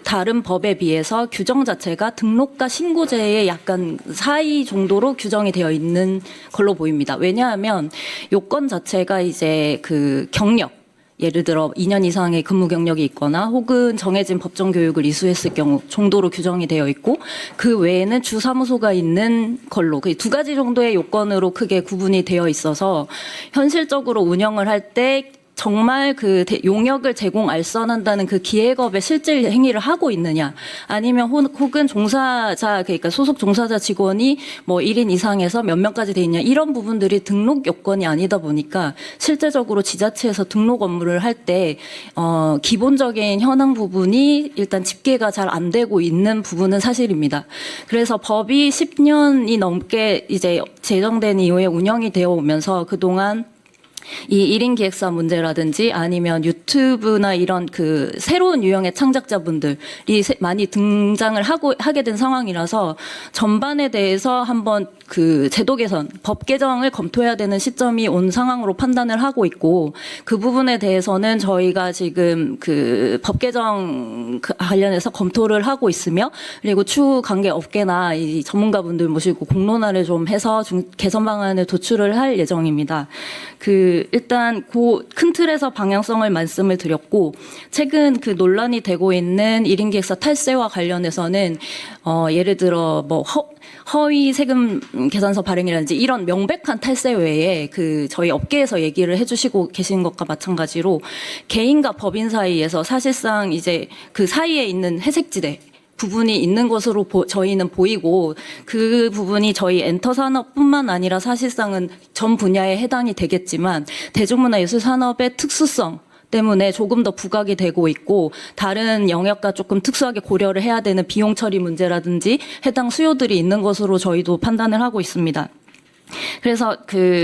다른 법에 비해서 규정 자체가 등록과 신고제의 약간 사이 정도로 규정이 되어 있는 걸로 보입니다. 왜냐하면 요건 자체가 이제 경력, 예를 들어 2년 이상의 근무 경력이 있거나 혹은 정해진 법정 교육을 이수했을 경우 정도로 규정이 되어 있고 그 외에는 주사무소가 있는 걸로 그 두 가지 정도의 요건으로 크게 구분이 되어 있어서 현실적으로 운영을 할 때 정말 용역을 제공알선한다는 그 기획업의 실질 행위를 하고 있느냐 아니면 혹은 종사자 그러니까 소속 종사자 직원이 뭐 1인 이상에서 몇 명까지 돼 있냐 이런 부분들이 등록 요건이 아니다 보니까 실제적으로 지자체에서 등록 업무를 할 때 기본적인 현황 부분이 일단 집계가 잘 안 되고 있는 부분은 사실입니다. 그래서 법이 10년이 넘게 이제 제정된 이후에 운영이 되어 오면서 그동안 이 1인 기획사 문제라든지 아니면 유튜브나 이런 새로운 유형의 창작자분들이 많이 등장을 하게 된 상황이라서 전반에 대해서 한번 제도 개선, 법 개정을 검토해야 되는 시점이 온 상황으로 판단을 하고 있고 그 부분에 대해서는 저희가 지금 법 개정 관련해서 검토를 하고 있으며 그리고 추후 관계 업계나 이 전문가분들 모시고 공론화를 좀 해서 개선 방안을 도출을 할 예정입니다. 일단 큰 틀에서 방향성을 말씀을 드렸고 최근 논란이 되고 있는 1인 기획사 탈세와 관련해서는 예를 들어 뭐 허위 세금 계산서 발행이라든지 이런 명백한 탈세 외에 저희 업계에서 얘기를 해주시고 계신 것과 마찬가지로 개인과 법인 사이에서 사실상 이제 그 사이에 있는 회색지대 부분이 있는 것으로 저희는 보이고 그 부분이 저희 엔터 산업뿐만 아니라 사실상은 전 분야에 해당이 되겠지만 대중문화예술 산업의 특수성 때문에 조금 더 부각이 되고 있고 다른 영역과 조금 특수하게 고려를 해야 되는 비용 처리 문제라든지 해당 수요들이 있는 것으로 저희도 판단을 하고 있습니다. 그래서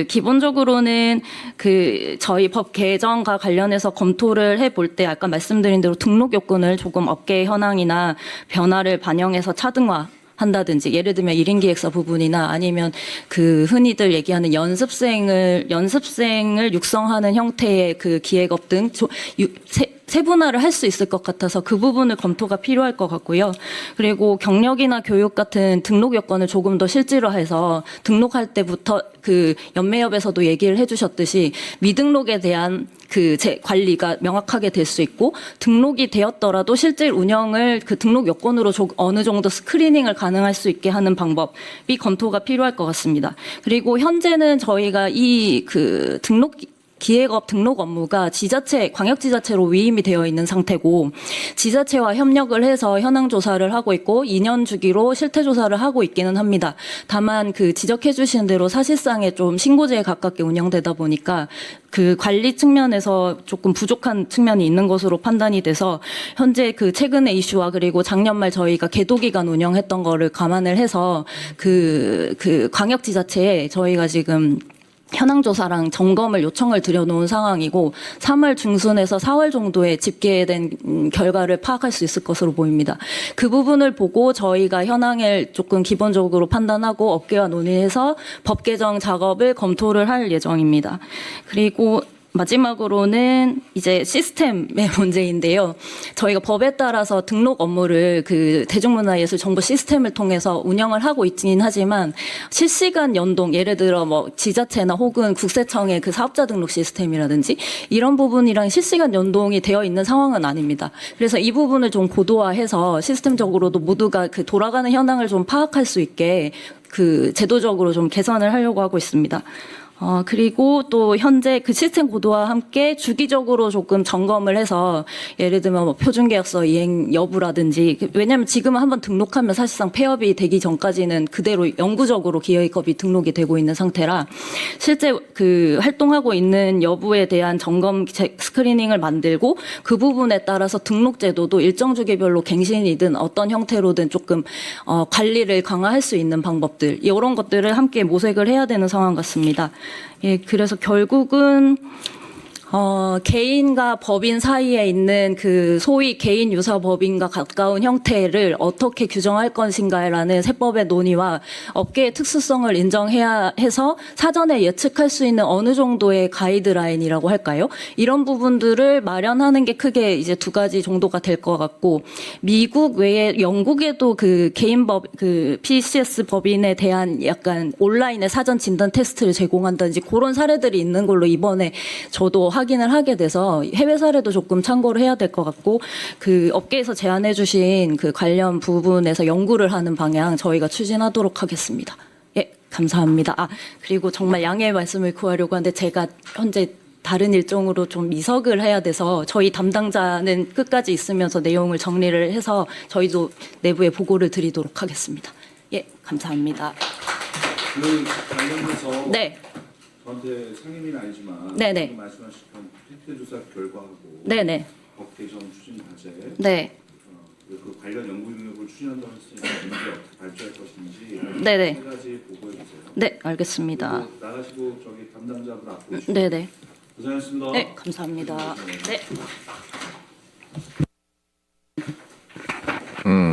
기본적으로는 저희 법 개정과 관련해서 검토를 해볼 때 아까 말씀드린 대로 등록 요건을 조금 업계 현황이나 변화를 반영해서 차등화 한다든지 예를 들면 1인 기획사 부분이나 아니면 흔히들 얘기하는 연습생을 육성하는 형태의 기획업 등 세분화를 할 수 있을 것 같아서 그 부분을 검토가 필요할 것 같고요. 그리고 경력이나 교육 같은 등록 요건을 조금 더 실질화해서 등록할 때부터 연매협에서도 얘기를 해주셨듯이 미등록에 대한 관리가 명확하게 될 수 있고 등록이 되었더라도 실질 운영을 등록 요건으로 어느 정도 스크리닝을 가능할 수 있게 하는 방법이 검토가 필요할 것 같습니다. 그리고 현재는 저희가 기획업 등록 업무가 광역지자체로 위임이 되어 있는 상태고 지자체와 협력을 해서 현황 조사를 하고 있고 2년 주기로 실태 조사를 하고 있기는 합니다. 다만 지적해 주신 대로 사실상의 좀 신고제에 가깝게 운영되다 보니까 관리 측면에서 조금 부족한 측면이 있는 것으로 판단이 돼서 현재 최근의 이슈와 그리고 작년 말 저희가 계도기간 운영했던 거를 감안을 해서 광역지자체에 저희가 지금 현황조사랑 점검을 요청을 드려놓은 상황이고 3월 중순에서 4월 정도에 집계된 결과를 파악할 수 있을 것으로 보입니다. 그 부분을 보고 저희가 현황을 조금 기본적으로 판단하고 업계와 논의해서 법 개정 작업을 검토를 할 예정입니다. 그리고 마지막으로는 이제 시스템의 문제인데요. 저희가 법에 따라서 등록 업무를 그 대중문화예술 정보 시스템을 통해서 운영을 하고 있긴 하지만 실시간 연동, 예를 들어 뭐 지자체나 혹은 국세청의 그 사업자 등록 시스템이라든지 이런 부분이랑 실시간 연동이 되어 있는 상황은 아닙니다. 그래서 이 부분을 좀 고도화해서 시스템적으로도 모두가 그 돌아가는 현황을 좀 파악할 수 있게 그 제도적으로 좀 개선을 하려고 하고 있습니다. 그리고 또 현재 그 시스템 고도와 함께 주기적으로 조금 점검을 해서 예를 들면 뭐 표준계약서 이행 여부라든지 왜냐하면 지금은 한번 등록하면 사실상 폐업이 되기 전까지는 그대로 영구적으로 기획업이 등록이 되고 있는 상태라 실제 그 활동하고 있는 여부에 대한 점검 스크리닝을 만들고 그 부분에 따라서 등록 제도도 일정 주기별로 갱신이든 어떤 형태로든 조금 관리를 강화할 수 있는 방법들 이런 것들을 함께 모색을 해야 되는 상황 같습니다. 예, 그래서 결국은 개인과 법인 사이에 있는 그 소위 개인 유사 법인과 가까운 형태를 어떻게 규정할 것인가라는 세법의 논의와 업계의 특수성을 인정해야 해서 사전에 예측할 수 있는 어느 정도의 가이드라인이라고 할까요? 이런 부분들을 마련하는 게 크게 이제 두 가지 정도가 될 것 같고 미국 외에 영국에도 그 개인 그 PCS 법인에 대한 약간 온라인의 사전 진단 테스트를 제공한다든지 그런 사례들이 있는 걸로 이번에 저도 확인을 하게 돼서 해외 사례도 조금 참고를 해야 될 것 같고 그 업계에서 제안해 주신 그 관련 부분에서 연구를 하는 방향 저희가 추진하도록 하겠습니다. 예, 감사합니다. 그리고 정말 양해의 말씀을 구하려고 하는데 제가 현재 다른 일정으로 좀 이석을 해야 돼서 저희 담당자는 끝까지 있으면서 내용을 정리를 해서 저희도 내부에 보고를 드리도록 하겠습니다. 예, 감사합니다. 그 관련해서 네. 저한테 상임위는 아니지만 네네. 말씀하셨던 팩트조사 결과하고 네네. 법 개정 추진 과제 네. 그 관련 연구 용역을 추진한다고 했으니까 문제 어떻게 발표할 것인지 네네. 세 가지 보고해 주세요. 네, 알겠습니다. 그리고 나가시고 저기 담당자분 앞으로 오시고 네네. 고생하셨습니다. 네, 감사합니다. 네.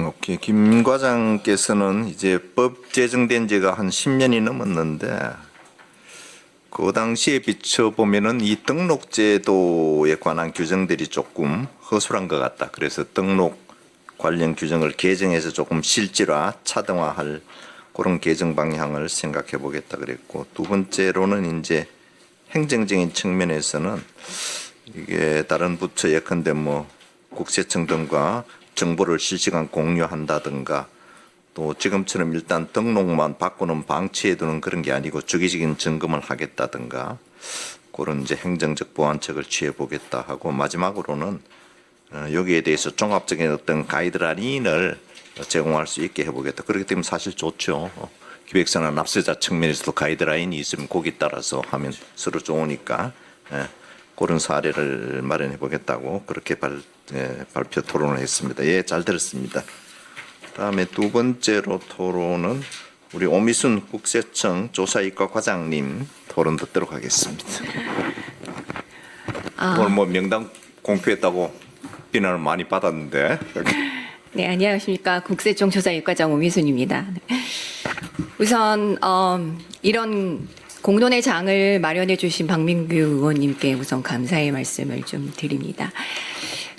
오케이. 김 과장께서는 이제 법 제정된 지가 한 10년이 넘었는데 그 당시에 비춰보면은 이 등록제도에 관한 규정들이 조금 허술한 것 같다. 그래서 등록 관련 규정을 개정해서 조금 실질화, 차등화할 그런 개정 방향을 생각해 보겠다 그랬고 두 번째로는 이제 행정적인 측면에서는 이게 다른 부처 예컨대 뭐 국세청 등과 정보를 실시간 공유한다든가 또 지금처럼 일단 등록만 바꾸는 방치해두는 그런 게 아니고 주기적인 점검을 하겠다든가 그런 이제 행정적 보완책을 취해보겠다 하고 마지막으로는 여기에 대해서 종합적인 어떤 가이드라인을 제공할 수 있게 해보겠다. 그렇기 때문에 사실 좋죠. 기획사나 납세자 측면에서도 가이드라인이 있으면 거기 따라서 하면 서로 좋으니까 그런 사례를 마련해 보겠다고 그렇게 발표 토론을 했습니다. 예, 잘 들었습니다. 다음에 두 번째로 토론은 우리 오미순 국세청 조사이과 과장님 토론 듣도록 하겠습니다. 오늘 뭐 명단 공표했다고 비난을 많이 받았는데. 네, 안녕하십니까. 국세청 조사이과장 오미순입니다. 우선 이런 공론의 장을 마련해 주신 박민규 의원님께 우선 감사의 말씀을 좀 드립니다.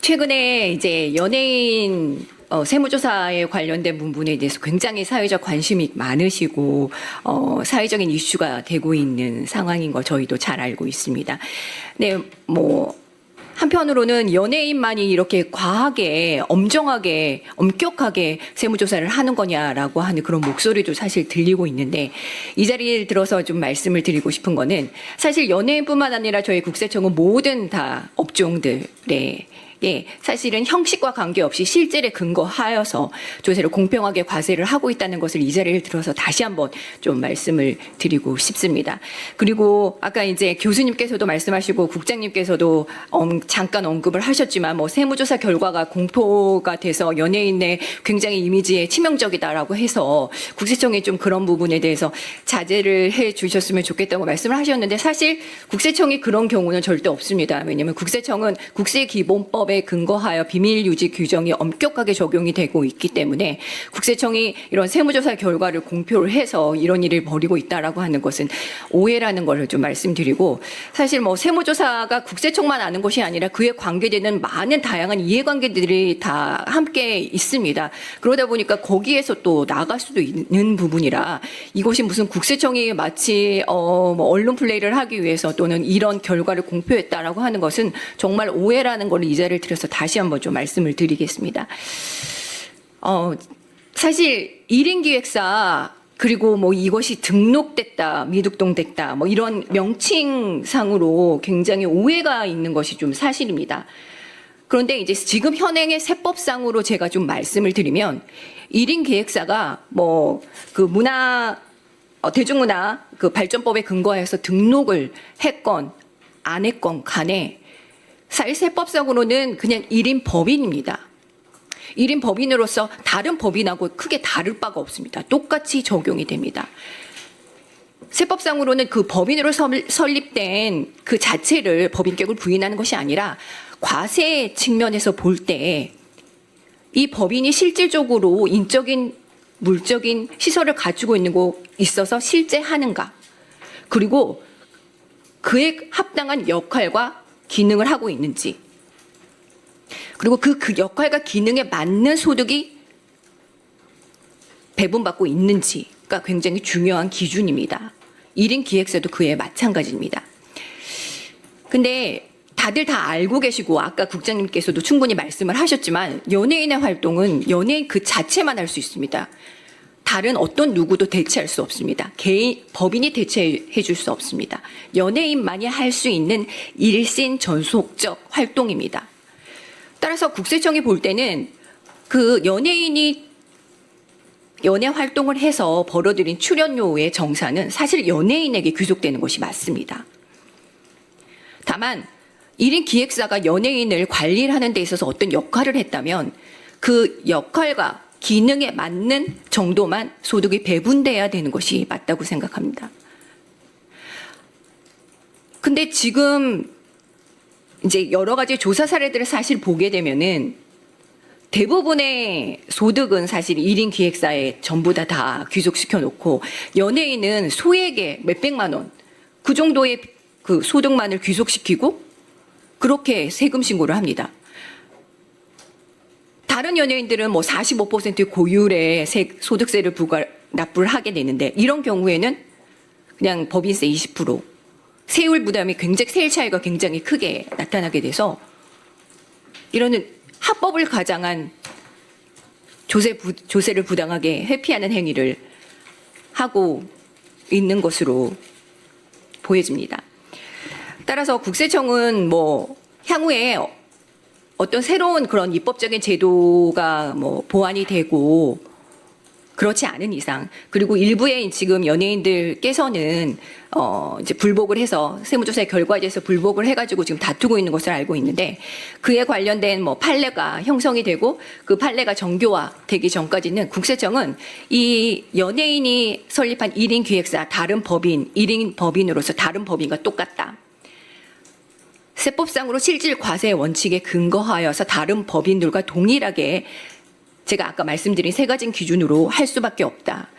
최근에 이제 연예인 세무조사에 관련된 부분에 대해서 굉장히 사회적 관심이 많으시고 사회적인 이슈가 되고 있는 상황인 거 저희도 잘 알고 있습니다. 네, 뭐 한편으로는 연예인만이 이렇게 과하게 엄정하게 엄격하게 세무조사를 하는 거냐라고 하는 그런 목소리도 사실 들리고 있는데 이 자리를 들어서 좀 말씀을 드리고 싶은 거는 사실 연예인뿐만 아니라 저희 국세청은 모든 다 업종들의 사실은 형식과 관계없이 실질에 근거하여서 조사를 공평하게 과세를 하고 있다는 것을 이 자리를 들어서 다시 한번 좀 말씀을 드리고 싶습니다. 그리고 아까 이제 교수님께서도 말씀하시고 국장님께서도 잠깐 언급을 하셨지만 뭐 세무조사 결과가 공포가 돼서 연예인의 굉장히 이미지에 치명적이다라고 해서 국세청이 좀 그런 부분에 대해서 자제를 해 주셨으면 좋겠다고 말씀을 하셨는데 사실 국세청이 그런 경우는 절대 없습니다. 왜냐하면 국세청은 국세기본법에 법에 근거하여 비밀 유지 규정이 엄격하게 적용이 되고 있기 때문에 국세청이 이런 세무조사 결과를 공표를 해서 이런 일을 벌이고 있다라고 하는 것은 오해라는 것을 좀 말씀드리고, 사실 뭐 세무조사가 국세청만 아는 것이 아니라 그에 관계되는 많은 다양한 이해관계들이 다 함께 있습니다. 그러다 보니까 거기에서 또 나갈 수도 있는 부분이라 이것이 무슨 국세청이 마치 뭐 언론 플레이를 하기 위해서 또는 이런 결과를 공표했다라고 하는 것은 정말 오해라는 걸 이 자리를 들여서 다시 한번 좀 말씀을 드리겠습니다. 사실 1인 기획사 그리고 뭐 이것이 등록됐다, 미등록됐다, 뭐 이런 명칭상으로 굉장히 오해가 있는 것이 좀 사실입니다. 그런데 이제 지금 현행의 세법상으로 제가 좀 말씀을 드리면 1인 기획사가 뭐 그 대중문화 그 발전법에 근거해서 등록을 했건 안 했건 간에 사실 세법상으로는 그냥 1인 법인입니다. 1인 법인으로서 다른 법인하고 크게 다를 바가 없습니다. 똑같이 적용이 됩니다. 세법상으로는 그 법인으로 설립된 그 자체를 법인격을 부인하는 것이 아니라 과세 측면에서 볼 때 이 법인이 실질적으로 인적인 물적인 시설을 갖추고 있는 곳 있어서 실제 하는가, 그리고 그에 합당한 역할과 기능을 하고 있는지, 그리고 그 역할과 기능에 맞는 소득이 배분받고 있는지가 굉장히 중요한 기준입니다. 1인 기획사도 그에 마찬가지입니다. 근데 다들 다 알고 계시고 아까 국장님께서도 충분히 말씀을 하셨지만 연예인의 활동은 연예인 그 자체만 할 수 있습니다. 다른 어떤 누구도 대체할 수 없습니다. 법인이 대체해 줄 수 없습니다. 연예인만이 할 수 있는 일신 전속적 활동입니다. 따라서 국세청이 볼 때는 그 연예인이 연예 활동을 해서 벌어들인 출연료의 정산은 사실 연예인에게 귀속되는 것이 맞습니다. 다만 1인 기획사가 연예인을 관리를 하는 데 있어서 어떤 역할을 했다면 그 역할과 기능에 맞는 정도만 소득이 배분돼야 되는 것이 맞다고 생각합니다. 근데 지금 이제 여러 가지 조사 사례들을 사실 보게 되면은 대부분의 소득은 사실 1인 기획사에 전부 다 귀속시켜 놓고 연예인은 소액의 몇백만 원, 그 정도의 그 소득만을 귀속시키고 그렇게 세금 신고를 합니다. 다른 연예인들은 뭐 45% 고율의 소득세를 납부를 하게 되는데 이런 경우에는 그냥 법인세 20%, 세율 부담이 굉장히 세율 차이가 굉장히 크게 나타나게 돼서 이런 합법을 가장한 조세를 부당하게 회피하는 행위를 하고 있는 것으로 보여집니다. 따라서 국세청은 뭐 향후에 어떤 새로운 그런 입법적인 제도가 뭐 보완이 되고 그렇지 않은 이상, 그리고 일부의 지금 연예인들께서는 이제 불복을 해서 세무조사의 결과에 대해서 불복을 해가지고 지금 다투고 있는 것을 알고 있는데 그에 관련된 뭐 판례가 형성이 되고 그 판례가 정교화 되기 전까지는 국세청은 이 연예인이 설립한 1인 기획사 다른 법인 1인 법인으로서 다른 법인과 똑같다. 세법상으로 실질 과세 원칙에 근거하여서 다른 법인들과 동일하게 제가 아까 말씀드린 세 가지 기준으로 할 수밖에 없다.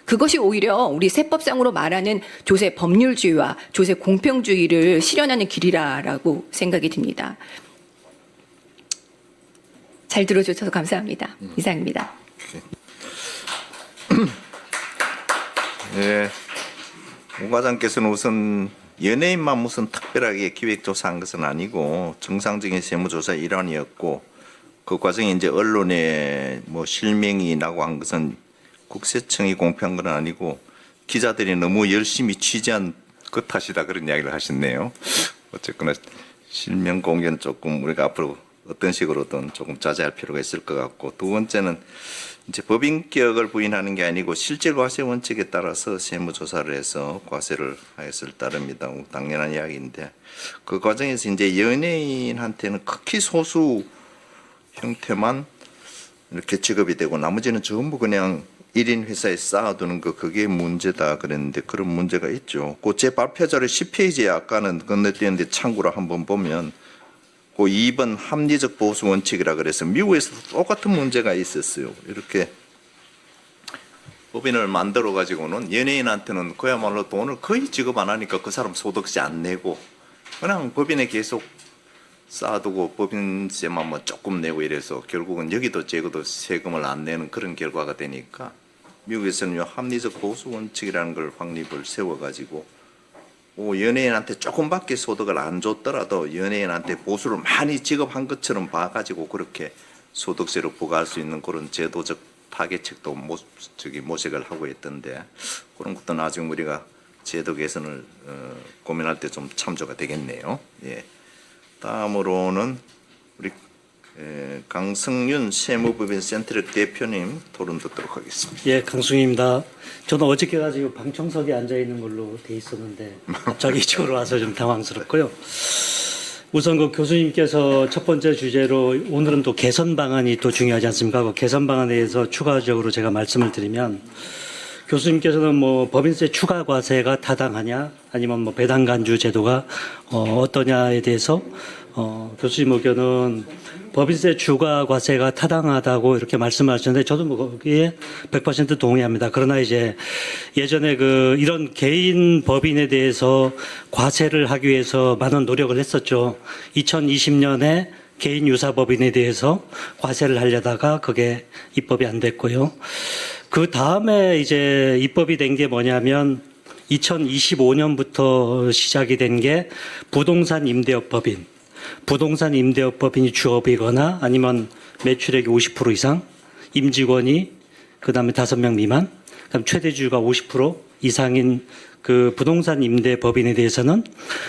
그것이 오히려 우리 세법상으로 말하는 조세 법률주의와 조세 공평주의를 실현하는 길이라고 생각이 듭니다. 잘 들어주셔서 감사합니다. 이상입니다. 네, 오 과장께서는 우선 연예인만 무슨 특별하게 기획조사한 것은 아니고 정상적인 세무조사의 일환이었고 그 과정에 이제 언론에 뭐 실명이 나고 한 것은 국세청이 공표한 건 아니고 기자들이 너무 열심히 취재한 그 탓이다 그런 이야기를 하셨네요. 어쨌거나 실명 공개는 조금 우리가 앞으로 어떤 식으로든 조금 자제할 필요가 있을 것 같고, 두 번째는 이제 법인격을 부인하는 게 아니고 실질 과세 원칙에 따라서 세무조사를 해서 과세를 하였을 따릅니다. 당연한 이야기인데 그 과정에서 이제 연예인한테는 극히 소수 형태만 이렇게 지급이 되고 나머지는 전부 그냥 1인 회사에 쌓아두는 거 그게 문제다 그랬는데 그런 문제가 있죠. 그 제 발표 자료 10페이지에 아까는 건너뛰었는데 참고로 한번 보면 그 2번 합리적 보수 원칙이라 그래서 미국에서도 똑같은 문제가 있었어요. 이렇게 법인을 만들어 가지고는 연예인한테는 그야말로 돈을 거의 지급 안 하니까 그 사람 소득세 안 내고 그냥 법인에 계속 쌓아두고 법인세만 뭐 조금 내고 이래서 결국은 여기도 저기도 세금을 안 내는 그런 결과가 되니까 미국에서는 요 합리적 보수 원칙이라는 걸 확립을 세워가지고 연예인한테 조금밖에 소득을 안 줬더라도 연예인한테 보수를 많이 지급한 것처럼 봐가지고 그렇게 소득세를 부과할 수 있는 그런 제도적 타개책도 모색을 하고 있던데 그런 것도 나중에 우리가 제도 개선을 고민할 때 좀 참조가 되겠네요. 예. 다음으로는 우리 강성윤 세무법인 센트럴 대표님 토론 듣도록 하겠습니다. 예, 강승희입니다. 저는 어저께 가지고 방청석에 앉아 있는 걸로 돼 있었는데 갑자기 이쪽으로 와서 좀 당황스럽고요. 우선 그 교수님께서 첫 번째 주제로 오늘은 또 개선 방안이 또 중요하지 않습니까? 그 개선 방안에 대해서 추가적으로 제가 말씀을 드리면 교수님께서는 뭐 법인세 추가 과세가 타당하냐 아니면 뭐 배당 간주 제도가 어떠냐에 대해서 교수님 의견은 법인세 추가 과세가 타당하다고 이렇게 말씀하셨는데 저도 뭐 거기에 100% 동의합니다. 그러나 이제 예전에 이런 개인 법인에 대해서 과세를 하기 위해서 많은 노력을 했었죠. 2020년에 개인 유사 법인에 대해서 과세를 하려다가 그게 입법이 안 됐고요. 그 다음에 이제 입법이 된 게 뭐냐면 2025년부터 시작이 된 게 부동산 임대업 법인. 부동산 임대업 법인이 주업이거나 아니면 매출액이 50% 이상, 임직원이 그다음에 5명 미만, 그다음 최대 주주가 50% 이상인 그 부동산 임대 법인에 대해서는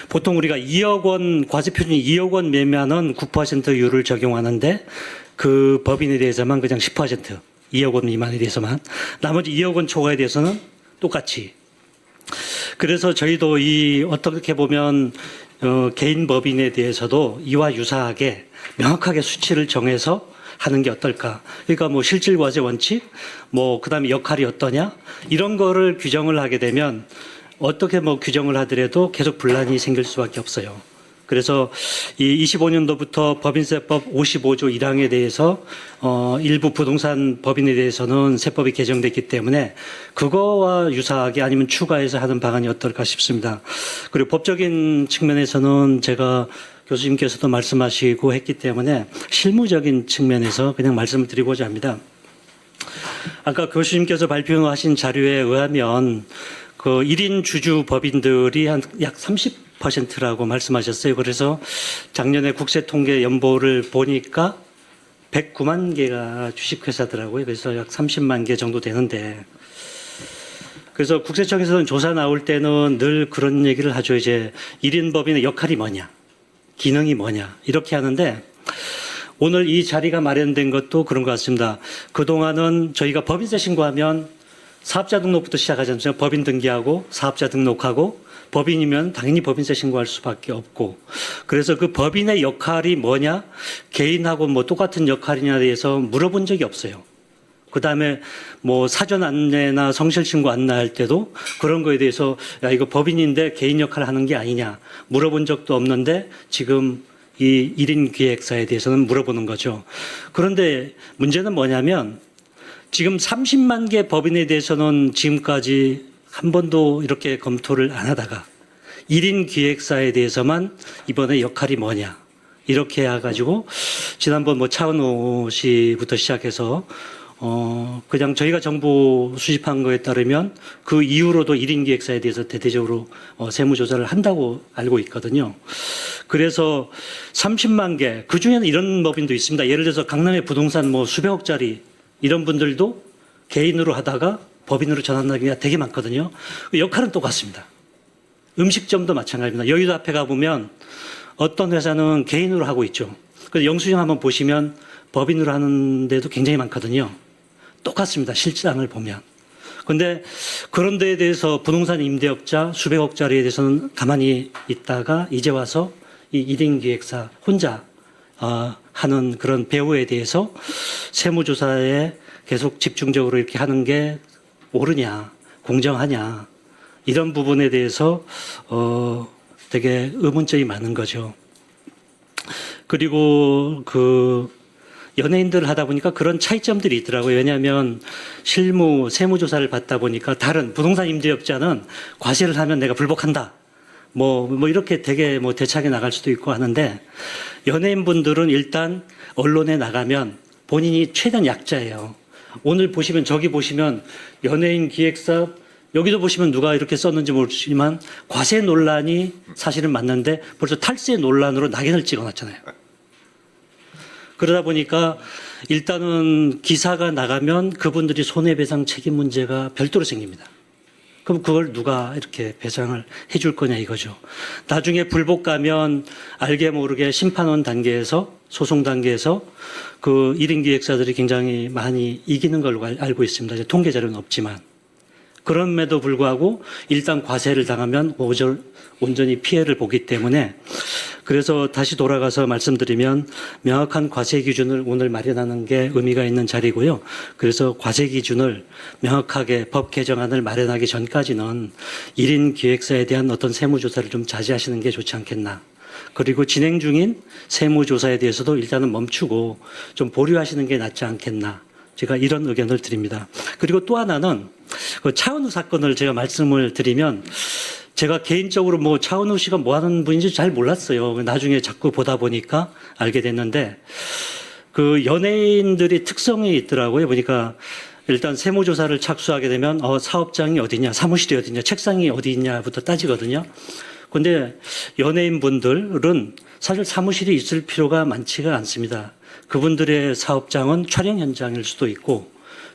보통 우리가 2억 원 과세 표준이 2억 원 매매하는 9%율을 적용하는데 그 법인에 대해서만 그냥 10%, 2억 원 미만에 대해서만 나머지 2억 원 초과에 대해서는 똑같이. 그래서 저희도 어떻게 보면 개인 법인에 대해서도 이와 유사하게 명확하게 수치를 정해서 하는 게 어떨까. 그러니까 뭐 실질과세 원칙, 뭐 그다음에 역할이 어떠냐 이런 거를 규정을 하게 되면 어떻게 뭐 규정을 하더라도 계속 분란이 생길 수밖에 없어요. 그래서 이 25년도부터 법인세법 55조 1항에 대해서 일부 부동산 법인에 대해서는 세법이 개정됐기 때문에 그거와 유사하게 아니면 추가해서 하는 방안이 어떨까 싶습니다. 그리고 법적인 측면에서는 제가 교수님께서도 말씀하시고 했기 때문에 실무적인 측면에서 그냥 말씀을 드리고자 합니다. 아까 교수님께서 발표하신 자료에 의하면 그 1인 주주 법인들이 한 약 30%라고 말씀하셨어요. 그래서 작년에 국세통계 연보를 보니까 109만 개가 주식회사더라고요. 그래서 약 30만 개 정도 되는데 그래서 국세청에서는 조사 나올 때는 늘 그런 얘기를 하죠. 이제 1인 법인의 역할이 뭐냐, 기능이 뭐냐 이렇게 하는데 오늘 이 자리가 마련된 것도 그런 것 같습니다. 그동안은 저희가 법인세 신고하면 사업자 등록부터 시작하지 않습니까? 법인 등기하고 사업자 등록하고 법인이면 당연히 법인세 신고할 수밖에 없고 그래서 그 법인의 역할이 뭐냐 개인하고 뭐 똑같은 역할이냐에 대해서 물어본 적이 없어요. 그다음에 뭐 사전 안내나 성실 신고 안내할 때도 그런 거에 대해서 야 이거 법인인데 개인 역할을 하는 게 아니냐 물어본 적도 없는데 지금 이 1인 기획사에 대해서는 물어보는 거죠. 그런데 문제는 뭐냐면 지금 30만 개 법인에 대해서는 지금까지 한 번도 이렇게 검토를 안 하다가 1인 기획사에 대해서만 이번에 역할이 뭐냐 이렇게 해가지고 지난번 뭐 차은호 씨부터 시작해서 그냥 저희가 정보 수집한 거에 따르면 그 이후로도 1인 기획사에 대해서 대대적으로 세무조사를 한다고 알고 있거든요. 그래서 30만 개, 그 중에는 이런 법인도 있습니다. 예를 들어서 강남의 부동산 뭐 수백억짜리 이런 분들도 개인으로 하다가 법인으로 전환하는 게 되게 많거든요. 역할은 똑같습니다. 음식점도 마찬가지입니다. 여의도 앞에 가보면 어떤 회사는 개인으로 하고 있죠. 그래서 영수증 한번 보시면 법인으로 하는 데도 굉장히 많거든요. 똑같습니다. 실장을 보면. 그런데 그런 데에 대해서 부동산 임대업자 수백억짜리에 대해서는 가만히 있다가 이제 와서 이 1인 기획사 혼자 하는 그런 배우에 대해서 세무조사에 계속 집중적으로 이렇게 하는 게 옳으냐, 공정하냐 이런 부분에 대해서 되게 의문점이 많은 거죠. 그리고 그 연예인들 하다 보니까 그런 차이점들이 있더라고요. 왜냐하면 실무 세무조사를 받다 보니까 다른 부동산 임대업자는 과세를 하면 내가 불복한다. 뭐 이렇게 되게 뭐 대차게 나갈 수도 있고 하는데 연예인분들은 일단 언론에 나가면 본인이 최대한 약자예요. 오늘 보시면 저기 보시면 연예인 기획사 여기도 보시면 누가 이렇게 썼는지 모르지만 과세 논란이 사실은 맞는데 벌써 탈세 논란으로 낙인을 찍어놨잖아요. 그러다 보니까 일단은 기사가 나가면 그분들이 손해배상 책임 문제가 별도로 생깁니다. 그럼 그걸 누가 이렇게 배상을 해줄 거냐 이거죠. 나중에 불복 가면 알게 모르게 심판원 단계에서 소송 단계에서 그 1인 기획사들이 굉장히 많이 이기는 걸로 알고 있습니다. 이제 통계 자료는 없지만. 그럼에도 불구하고 일단 과세를 당하면 온전히 피해를 보기 때문에 그래서 다시 돌아가서 말씀드리면 명확한 과세 기준을 오늘 마련하는 게 의미가 있는 자리고요. 그래서 과세 기준을 명확하게 법 개정안을 마련하기 전까지는 1인 기획사에 대한 어떤 세무조사를 좀 자제하시는 게 좋지 않겠나. 그리고 진행 중인 세무조사에 대해서도 일단은 멈추고 좀 보류하시는 게 낫지 않겠나. 제가 이런 의견을 드립니다. 그리고 또 하나는 그 차은우 사건을 제가 말씀을 드리면 제가 개인적으로 뭐 차은우 씨가 뭐 하는 분인지 잘 몰랐어요. 나중에 자꾸 보다 보니까 알게 됐는데 그 연예인들이 특성이 있더라고요. 보니까 일단 세무조사를 착수하게 되면 사업장이 어디냐, 사무실이 어디냐, 책상이 어디 있냐부터 따지거든요. 근데 연예인분들은 사실 사무실이 있을 필요가 많지가 않습니다. 그분들의 사업장은 촬영 현장일 수도 있고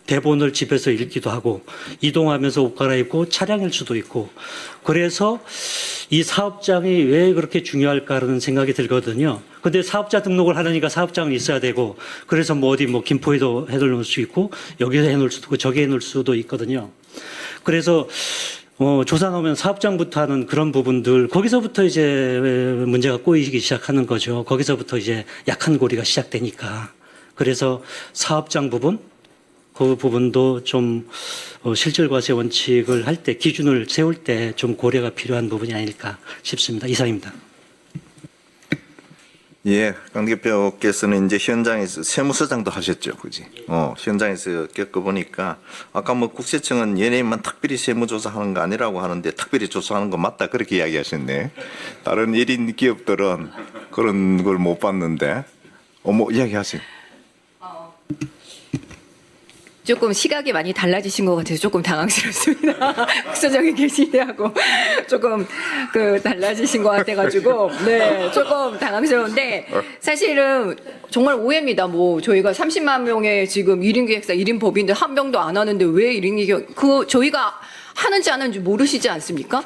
대본을 집에서 읽기도 하고 이동하면서 옷 갈아입고 차량일 수도 있고 그래서 이 사업장이 왜 그렇게 중요할까라는 생각이 들거든요. 근데 사업자 등록을 하려니까 사업장은 있어야 되고 그래서 뭐 어디 뭐 김포에도 해놓을 수 있고 여기서 해놓을 수도 있고 저기 해놓을 수도 있거든요. 그래서 조사 나오면 사업장부터 하는 그런 부분들, 거기서부터 이제 문제가 꼬이기 시작하는 거죠. 거기서부터 이제 약한 고리가 시작되니까. 그래서 사업장 부분, 그 부분도 좀 실질과세 원칙을 할 때, 기준을 세울 때 좀 고려가 필요한 부분이 아닐까 싶습니다. 이상입니다. 예, 강 대표께서는 이제 현장에서 세무서장도 하셨죠, 그지? 현장에서 겪어보니까 아까 뭐 국세청은 연예인만 특별히 세무조사하는 거 아니라고 하는데 특별히 조사하는 거 맞다 그렇게 이야기하셨네. 다른 1인 기업들은 그런 걸 못 봤는데, 이야기하세요. 조금 시각이 많이 달라지신 것 같아서 조금 당황스럽습니다. 국서적인 계시하고 조금 달라지신 것 같아가지고 네 조금 당황스러운데 사실은 정말 오해입니다. 뭐 저희가 30만 명의 지금 1인 기획사 1인 법인들 한 명도 안 하는데 왜 1인 기획 그거 저희가 하는지 안 하는지 모르시지 않습니까?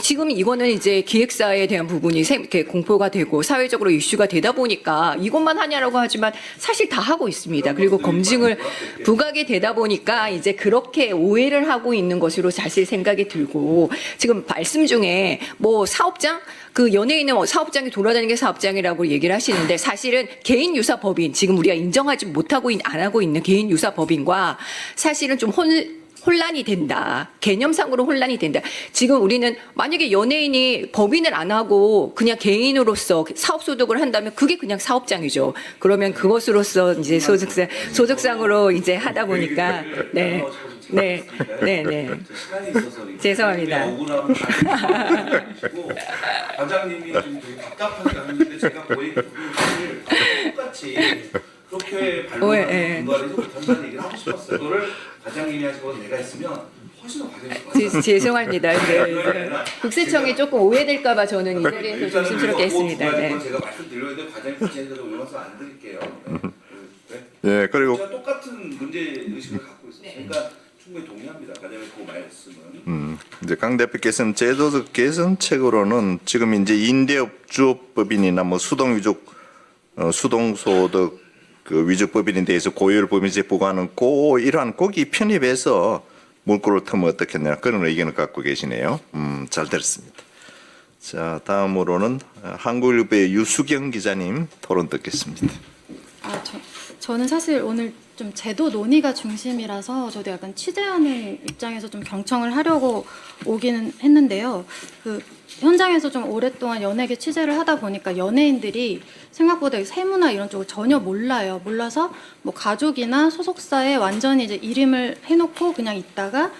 지금 이거는 이제 기획사에 대한 부분이 이렇게 공포가 되고 사회적으로 이슈가 되다 보니까 이것만 하냐라고 하지만 사실 다 하고 있습니다. 그리고 검증을 부각이 되다 보니까 이제 그렇게 오해를 하고 있는 것으로 사실 생각이 들고 지금 말씀 중에 뭐 사업장 그 연예인은 사업장이 돌아다니는 게 사업장이라고 얘기를 하시는데 사실은 개인 유사 법인 지금 우리가 인정하지 못하고 안 하고 있는 개인 유사 법인과 사실은 좀 혼란이 된다. 개념상으로 혼란이 된다. 지금 우리는 만약에 연예인이 법인을 안 하고 그냥 개인으로서 사업 소득을 한다면 그게 그냥 사업장이죠. 그러면 그것으로서 이제 소득상으로 이제 하다 보니까 네. 시간이 있어서 죄송합니다. 억울함을 가지고 과장님이 좀 되게 답답하게 하는데 제가 거의 그 부분을 똑같이 그렇게 발언해서 못한다는 얘기를 하고 싶었어요. 그거를 과장님이 하시고 내가 했으면 훨씬 더 과장님. 죄송합니다. 네. 국세청이 조금 오해될까봐 저는 이 자리에서 조심스럽게 했습니다. 네. 제가 말씀드렸는데 과장님 구체적으로 오해 말씀 안 드릴게요. 예, 그리고 제가 똑같은 문제 의식을 갖고 있어요. 그러니까 충분히 동의합니다. 과장님 그 말씀은. 이제 강 대표께서는 제도적 개선책으로는 지금 이제 임대업 주업법인이나 뭐 수동소득 그 위족법인에 대해서 고유를 법인세 부과하는 이러한 고기 편입해서 물꼬를 트면 어떻겠냐 그런 의견을 갖고 계시네요. 잘 들었습니다. 자, 다음으로는 한국일보의 유수경 기자님 토론 듣겠습니다. 저는 사실 오늘 좀 제도 논의가 중심이라서 저도 약간 취재하는 입장에서 좀 경청을 하려고 오기는 했는데요. 그 현장에서 좀 오랫동안 연예계 취재를 하다 보니까 연예인들이 생각보다 세무나 이런 쪽을 전혀 몰라요. 몰라서 뭐 가족이나 소속사에 완전히 이제 이름을 해놓고 그냥 있다가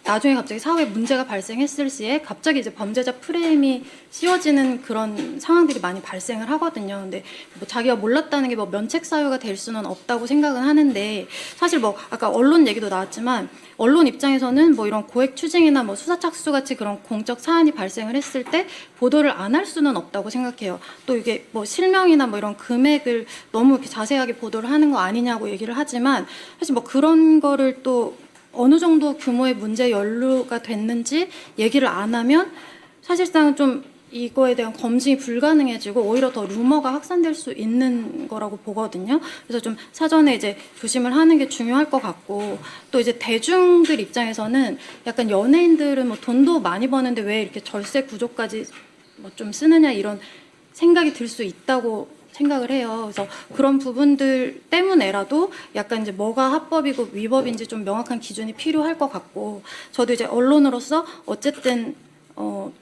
나중에 갑자기 사회에 문제가 발생했을 시에 갑자기 이제 범죄자 프레임이 씌워지는 그런 상황들이 많이 발생을 하거든요. 근데 뭐 자기가 몰랐다는 게 뭐 면책 사유가 될 수는 없다고 생각은 하는데 사실 뭐 아까 언론 얘기도 나왔지만 언론 입장에서는 뭐 이런 고액 추징이나 뭐 수사 착수 같이 그런 공적 사안이 발생을 했을 때 보도를 안 할 수는 없다고 생각해요. 또 이게 뭐 실명이나 뭐 이런 금액을 너무 이렇게 자세하게 보도를 하는 거 아니냐고 얘기를 하지만 사실 뭐 그런 거를 또 어느 정도 규모의 문제 연루가 됐는지 얘기를 안 하면 사실상 좀 이거에 대한 검증이 불가능해지고 오히려 더 루머가 확산될 수 있는 거라고 보거든요. 그래서 좀 사전에 이제 조심을 하는 게 중요할 것 같고 또 이제 대중들 입장에서는 약간 연예인들은 뭐 돈도 많이 버는데 왜 이렇게 절세 구조까지 뭐 좀 쓰느냐 이런 생각이 들 수 있다고 생각을 해요. 그래서 그런 부분들 때문에라도 약간 이제 뭐가 합법이고 위법인지 좀 명확한 기준이 필요할 것 같고 저도 이제 언론으로서 어쨌든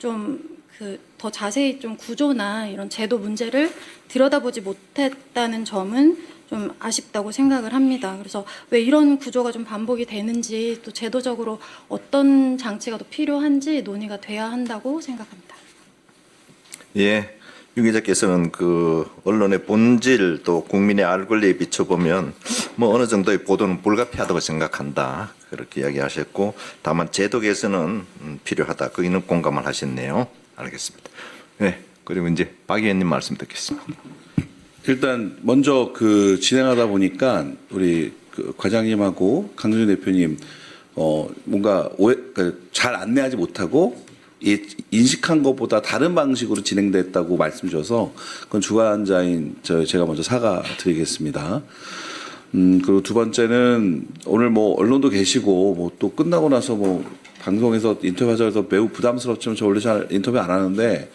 좀 그 더 자세히 좀 구조나 이런 제도 문제를 들여다보지 못했다는 점은 좀 아쉽다고 생각을 합니다. 그래서 왜 이런 구조가 좀 반복이 되는지 또 제도적으로 어떤 장치가 더 필요한지 논의가 돼야 한다고 생각합니다. 예, 유 기자께서는 그 언론의 본질 또 국민의 알 권리에 비춰보면 뭐 어느 정도의 보도는 불가피하다고 생각한다 그렇게 이야기하셨고 다만 제도 개선은 필요하다 거기는 공감을 하셨네요. 알겠습니다. 네, 그리고 이제 박 의원님 말씀 듣겠습니다. 일단 먼저 그 진행하다 보니까 우리 그 과장님하고 강준희 대표님 뭔가 잘 안내하지 못하고 인식한 것보다 다른 방식으로 진행됐다고 말씀 주셔서 그건 주관자인 제가 먼저 사과드리겠습니다. 그리고 두 번째는 오늘 뭐 언론도 계시고 뭐 또 끝나고 나서 뭐 방송에서 인터뷰하자서 매우 부담스럽지만 저 원래 잘 인터뷰 안 하는데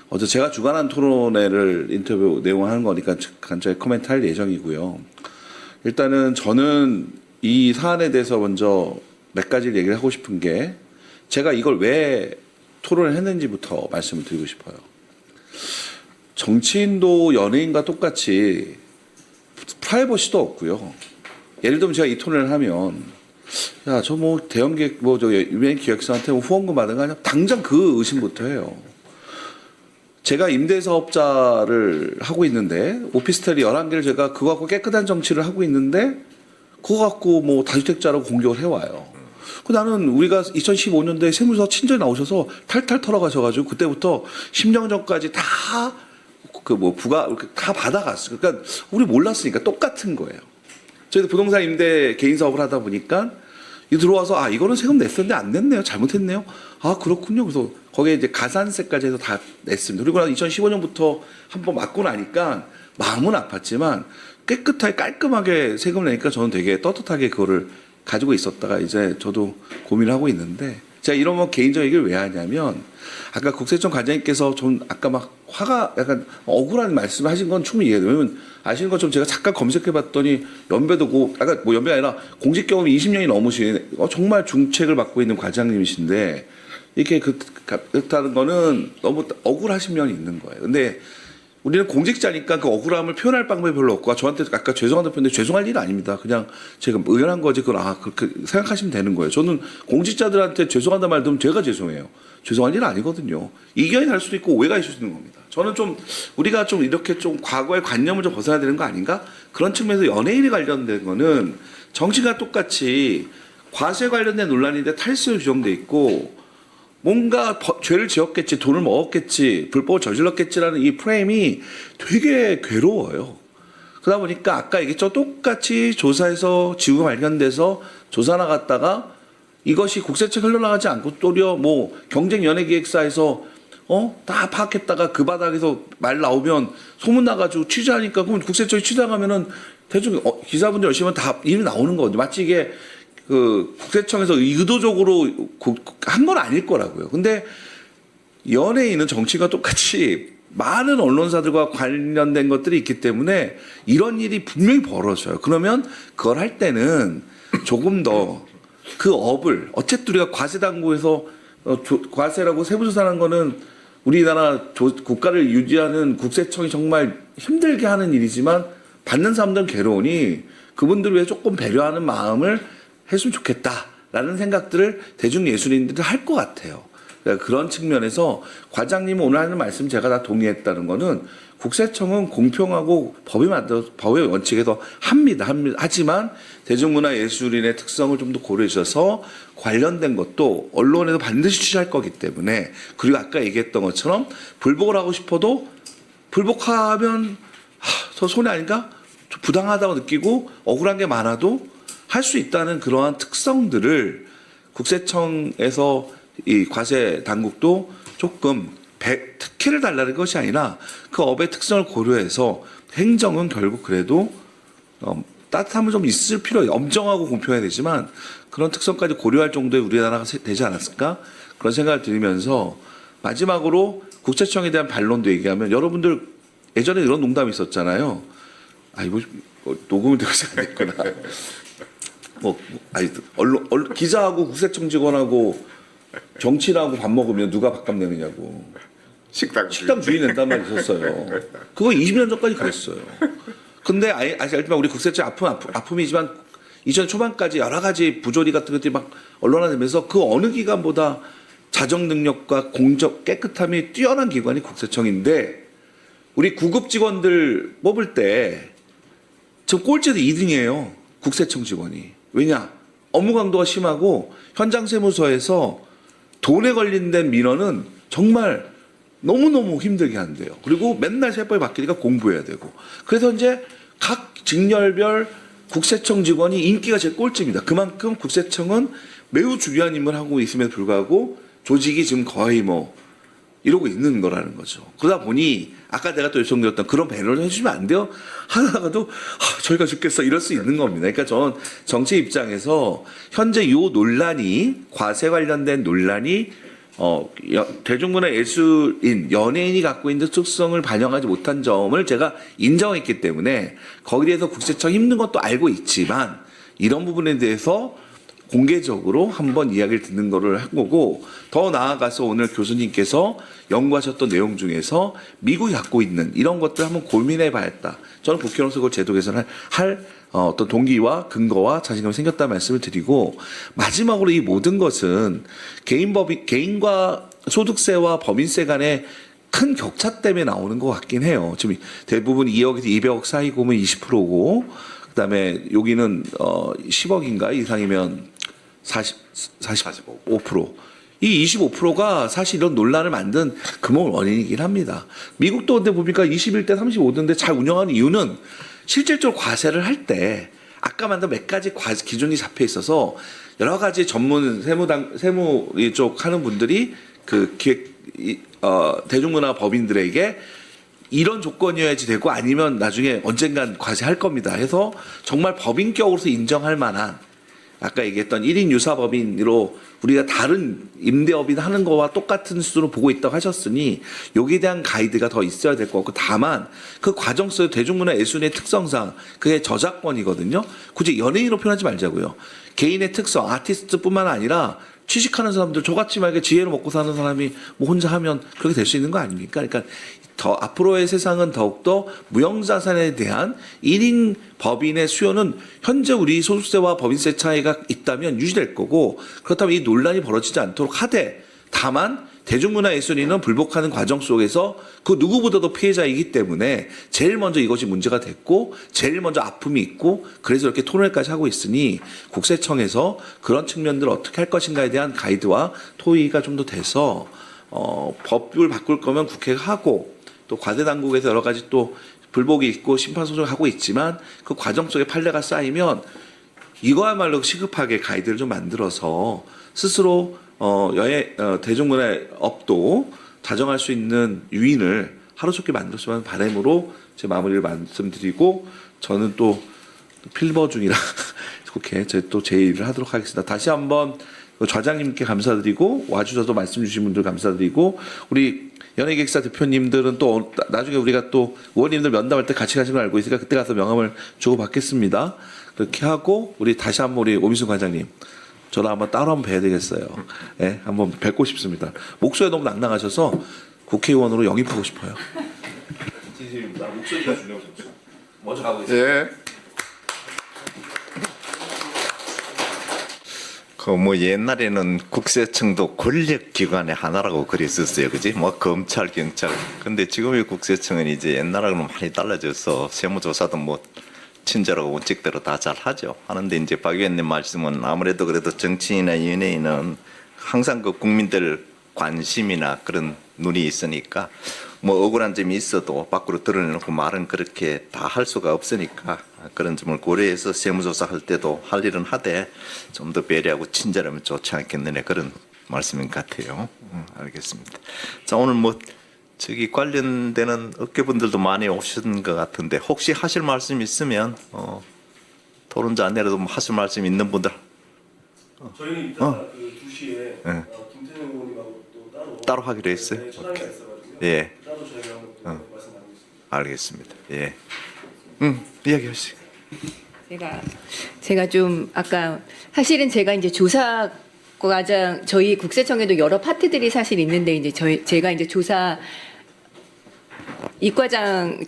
어제 제가 주관한 토론회를 인터뷰 내용을 하는 거니까 간단히 코멘트 할 예정이고요. 일단은 저는 이 사안에 대해서 먼저 몇 가지를 얘기를 하고 싶은 게 제가 이걸 왜 토론을 했는지부터 말씀을 드리고 싶어요. 정치인도 연예인과 똑같이 프라이버시도 없고요. 예를 들면 제가 이 토론을 하면 야, 저 뭐 대형 기획 저 유명 기획사한테 뭐 후원금 받은 거 아니야? 당장 그 의심부터 해요. 제가 임대사업자를 하고 있는데 오피스텔 11개를 제가 그거 갖고 깨끗한 정치를 하고 있는데 그거 갖고 뭐 다주택자라고 공격을 해와요. 나는 우리가 2015년도에 세무서 친절히 나오셔서 탈탈 털어가셔가지고 그때부터 심정전까지 다 그 뭐 부가 다 받아갔어요. 그러니까 우리 몰랐으니까 똑같은 거예요. 저희도 부동산 임대 개인 사업을 하다 보니까 이 들어와서 이거는 세금 냈었는데 안 냈네요. 잘못했네요. 그렇군요. 그래서 거기에 이제 가산세까지 해서 다 냈습니다. 그리고 2015년부터 한번 맞고 나니까 마음은 아팠지만 깨끗하게 깔끔하게 세금을 내니까 저는 되게 떳떳하게 그거를 가지고 있었다가 이제 저도 고민을 하고 있는데 제가 이런 뭐 개인적 얘기를 왜 하냐면 아까 국세청 관장님께서 좀 아까 막 화가 약간 억울한 말씀을 하신 건 충분히 이해해요. 왜냐면 아시는 것처럼 제가 잠깐 검색해 봤더니 연배도 아까 뭐 연배가 아니라 공직 경험이 20년이 넘으신 정말 중책을 맡고 있는 과장님이신데 이렇게 그렇다는 거는 너무 억울하신 면이 있는 거예요. 근데 우리는 공직자니까 그 억울함을 표현할 방법이 별로 없고 저한테 아까 죄송하다 표현했는데 죄송할 일은 아닙니다. 그냥 제가 의연한 거지 그걸 그렇게 생각하시면 되는 거예요. 저는 공직자들한테 죄송하다 말 들으면 제가 죄송해요. 죄송할 일은 아니거든요. 이견이 날 수도 있고 오해가 있을 수 있는 겁니다. 저는 좀 우리가 좀 이렇게 좀 과거의 관념을 좀 벗어나야 되는 거 아닌가? 그런 측면에서 연예인이 관련된 거는 정치가 똑같이 과세 관련된 논란인데 탈세로 규정돼 있고 뭔가 죄를 지었겠지, 돈을 먹었겠지, 불법을 저질렀겠지라는 이 프레임이 되게 괴로워요. 그러다 보니까 아까 얘기했죠. 똑같이 조사에서 지구가 발견돼서 조사 나갔다가 이것이 국세청 흘러나가지 않고 또려 뭐 경쟁연예기획사에서 다 파악했다가 그 바닥에서 말 나오면 소문 나가지고 취재하니까 그럼 국세청이 취재하면은 대충 기사분들 열심히 하면 다 일이 나오는 거거든요. 마치 이게 그 국세청에서 의도적으로 한 건 아닐 거라고요. 근데 연예인은 정치가 똑같이 많은 언론사들과 관련된 것들이 있기 때문에 이런 일이 분명히 벌어져요. 그러면 그걸 할 때는 조금 더 그 업을 어쨌든 우리가 과세 당국에서 과세라고 세무조사하는 거는 우리나라 국가를 유지하는 국세청이 정말 힘들게 하는 일이지만 받는 사람들은 괴로우니 그분들을 위해 조금 배려하는 마음을 했으면 좋겠다라는 생각들을 대중예술인들이 할 것 같아요. 그러니까 그런 측면에서 과장님 오늘 하는 말씀 제가 다 동의했다는 거는 국세청은 공평하고 법의 원칙에서 합니다. 하지만 대중문화예술인의 특성을 좀 더 고려해 주셔서 관련된 것도 언론에서 반드시 취재할 거기 때문에 그리고 아까 얘기했던 것처럼 불복을 하고 싶어도 불복하면 저 손해 아닌가? 좀 부당하다고 느끼고 억울한 게 많아도 할 수 있다는 그러한 특성들을 국세청에서 이 과세 당국도 조금 특혜를 달라는 것이 아니라 그 업의 특성을 고려해서 행정은 결국 그래도 따뜻함은 좀 있을 필요해요. 엄정하고 공평해야 되지만 그런 특성까지 고려할 정도의 우리나라가 되지 않았을까? 그런 생각을 들으면서 마지막으로 국세청에 대한 반론도 얘기하면 여러분들 예전에 이런 농담이 있었잖아요. 아 이거 녹음이 되고 안 됐구나. 언론 기자하고 국세청 직원하고 정치인하고 밥 먹으면 누가 밥값 내느냐고. 식당 주인 낸단 말이 있었어요. 그거 20년 전까지 그랬어요. 근데 알지만 우리 국세청 아픔이지만 2000년 초반까지 여러 가지 부조리 같은 것들이 막 언론화되면서 그 어느 기관보다 자정 능력과 공적 깨끗함이 뛰어난 기관이 국세청인데 우리 구급 직원들 뽑을 때 지금 꼴찌도 2등이에요. 국세청 직원이. 왜냐? 업무 강도가 심하고 현장 세무서에서 돈에 관련된 민원은 정말 너무너무 힘들게 한대요. 그리고 맨날 세법이 바뀌니까 공부해야 되고. 그래서 이제 각 직렬별 국세청 직원이 인기가 제일 꼴찌입니다. 그만큼 국세청은 매우 중요한 임무를 하고 있음에도 불구하고 조직이 지금 거의 이러고 있는 거라는 거죠. 그러다 보니 아까 내가 또 요청드렸던 그런 배려를 해주시면 안 돼요? 하다가도 저희가 죽겠어 이럴 수 있는 겁니다. 그러니까 저는 정치 입장에서 현재 요 논란이 과세 관련된 논란이 대중문화예술인 연예인이 갖고 있는 특성을 반영하지 못한 점을 제가 인정했기 때문에 거기에 대해서 국세청이 힘든 것도 알고 있지만 이런 부분에 대해서 공개적으로 한번 이야기를 듣는 거를 한 거고 더 나아가서 오늘 교수님께서 연구하셨던 내용 중에서 미국이 갖고 있는 이런 것들 한번 고민해 봐야겠다. 저는 국회의원으로서 그걸 제도 개선할 어떤 동기와 근거와 자신감이 생겼다는 말씀을 드리고 마지막으로 이 모든 것은 개인과 소득세와 법인세 간의 큰 격차 때문에 나오는 것 같긴 해요. 지금 대부분 2억에서 200억 사이 보면 20%고 그다음에 여기는 10억인가 이상이면 45%. 이 25%가 사실 이런 논란을 만든 근본 원인이긴 합니다. 미국도 근데 보니까 21대 35도인데 잘 운영하는 이유는 실질적으로 과세를 할 때 아까 만든 몇 가지 기준이 잡혀 있어서 여러 가지 전문 세무 쪽 하는 분들이 그 대중문화 법인들에게 이런 조건이어야지 되고 아니면 나중에 언젠간 과세할 겁니다. 해서 정말 법인격으로서 인정할 만한 아까 얘기했던 1인 유사법인으로 우리가 다른 임대업인 하는 거와 똑같은 수준으로 보고 있다고 하셨으니 여기에 대한 가이드가 더 있어야 될 것 같고 다만 그 과정 속에 대중문화예술의 특성상 그게 저작권이거든요. 굳이 연예인으로 표현하지 말자고요. 개인의 특성, 아티스트뿐만 아니라 취직하는 사람들 저같이 만약에 지혜로 먹고 사는 사람이 혼자 하면 그렇게 될 수 있는 거 아닙니까? 그러니까 더 앞으로의 세상은 더욱더 무형자산에 대한 1인 법인의 수요는 현재 우리 소득세와 법인세 차이가 있다면 유지될 거고 그렇다면 이 논란이 벌어지지 않도록 하되 다만 대중문화예술인은 불복하는 과정 속에서 그 누구보다도 피해자이기 때문에 제일 먼저 이것이 문제가 됐고 제일 먼저 아픔이 있고 그래서 이렇게 토론회까지 하고 있으니 국세청에서 그런 측면들을 어떻게 할 것인가에 대한 가이드와 토의가 좀 더 돼서 법을 바꿀 거면 국회가 하고 또 과세 당국에서 여러 가지 또 불복이 있고 심판 소송을 하고 있지만 그 과정 속에 판례가 쌓이면 이거야말로 시급하게 가이드를 좀 만들어서 스스로 대중문화업도 자정할 수 있는 유인을 하루속히 만들었으면 바람으로 제 마무리를 말씀드리고 저는 또 필버 중이라 국회 또 제 일을 하도록 하겠습니다. 다시 한번 좌장님께 감사드리고 와주셔서 말씀 주신 분들 감사드리고 우리 연예기획사 대표님들은 또 나중에 우리가 또 의원님들 면담할 때 같이 가신 걸 알고 있으니까 그때 가서 명함을 주고 받겠습니다. 그렇게 하고 우리 다시 한번 우리 오민수 관장님 저랑 한번 따로 한번 뵈야 되겠어요. 예, 한번 뵙고 싶습니다. 목소리 너무 낭낭하셔서 국회의원으로 영입하고 싶어요. 진심입니다. 목소리가 중요해서 먼저 가보겠습니다. 예. 그 뭐 옛날에는 국세청도 권력기관의 하나라고 그랬었어요, 그지? 뭐 검찰, 경찰. 근데 지금의 국세청은 이제 옛날하고는 많이 달라져서 세무조사도 뭐 친절하고 원칙대로 다 잘 하죠. 하는데 이제 박 의원님 말씀은 아무래도 그래도 정치인이나 연예인은 항상 그 국민들 관심이나 그런 눈이 있으니까 뭐 억울한 점이 있어도 밖으로 드러내놓고 말은 그렇게 다 할 수가 없으니까 그런 점을 고려해서 세무조사 할 때도 할 일은 하되 좀 더 배려하고 친절하면 좋지 않겠느냐 그런 말씀인 것 같아요. 알겠습니다. 자, 오늘 뭐 저기 관련되는 업계분들도 많이 오신 것 같은데 혹시 하실 말씀 있으면 토론자 안내라도 뭐 하실 말씀 있는 분들 저희는 이따 그 2시에 김태형 의원님하고 또 따로 하기로 했어요. 천안에 있어가지고 예, 따로 저희가 한번 또 말씀 나누겠습니다. 알겠습니다. 예, 이야기하시죠. 제가 좀 아까 사실은 제가 이제 조사 과장 저희 국세청에도 여러 파트들이 사실 있는데 이제 제가 이제 조사 이과장에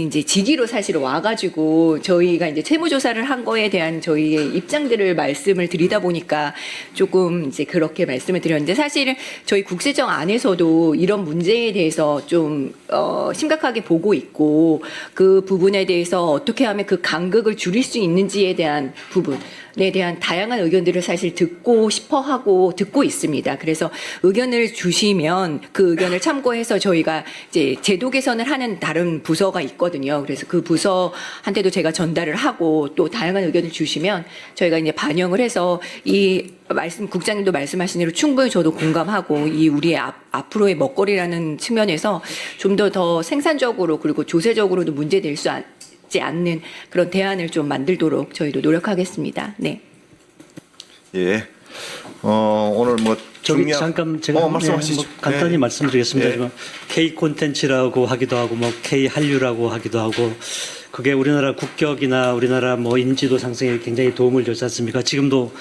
이제 직위로 사실 와가지고 저희가 이제 세무조사를 한 거에 대한 저희의 입장들을 말씀을 드리다 보니까 조금 이제 그렇게 말씀을 드렸는데 사실은 저희 국세청 안에서도 이런 문제에 대해서 좀 심각하게 보고 있고 그 부분에 대해서 어떻게 하면 그 간극을 줄일 수 있는지에 대한 부분에 대한 다양한 의견들을 사실 듣고 싶어 하고 듣고 있습니다. 그래서 의견을 주시면 그 의견을 참고해서 저희가 이제 제도 개선을 하는 다른 부서가 있거든요. 그래서 그 부서한테도 제가 전달을 하고 또 다양한 의견을 주시면 저희가 이제 반영을 해서 이 국장님도 말씀하신 대로 충분히 저도 공감하고 이 우리의 앞으로의 먹거리라는 측면에서 좀 더 생산적으로 그리고 조세적으로도 문제될 수 있지 않는 그런 대안을 좀 만들도록 저희도 노력하겠습니다. 네. 예. 오늘 뭐 저기 잠깐 제가 말씀하시죠. 뭐 간단히 예. 말씀드리겠습니다. 예. 지금 K 콘텐츠라고 하기도 하고 뭐 K 한류라고 하기도 하고 그게 우리나라 국격이나 우리나라 뭐 인지도 상승에 굉장히 도움을 줬지 않습니까? 지금도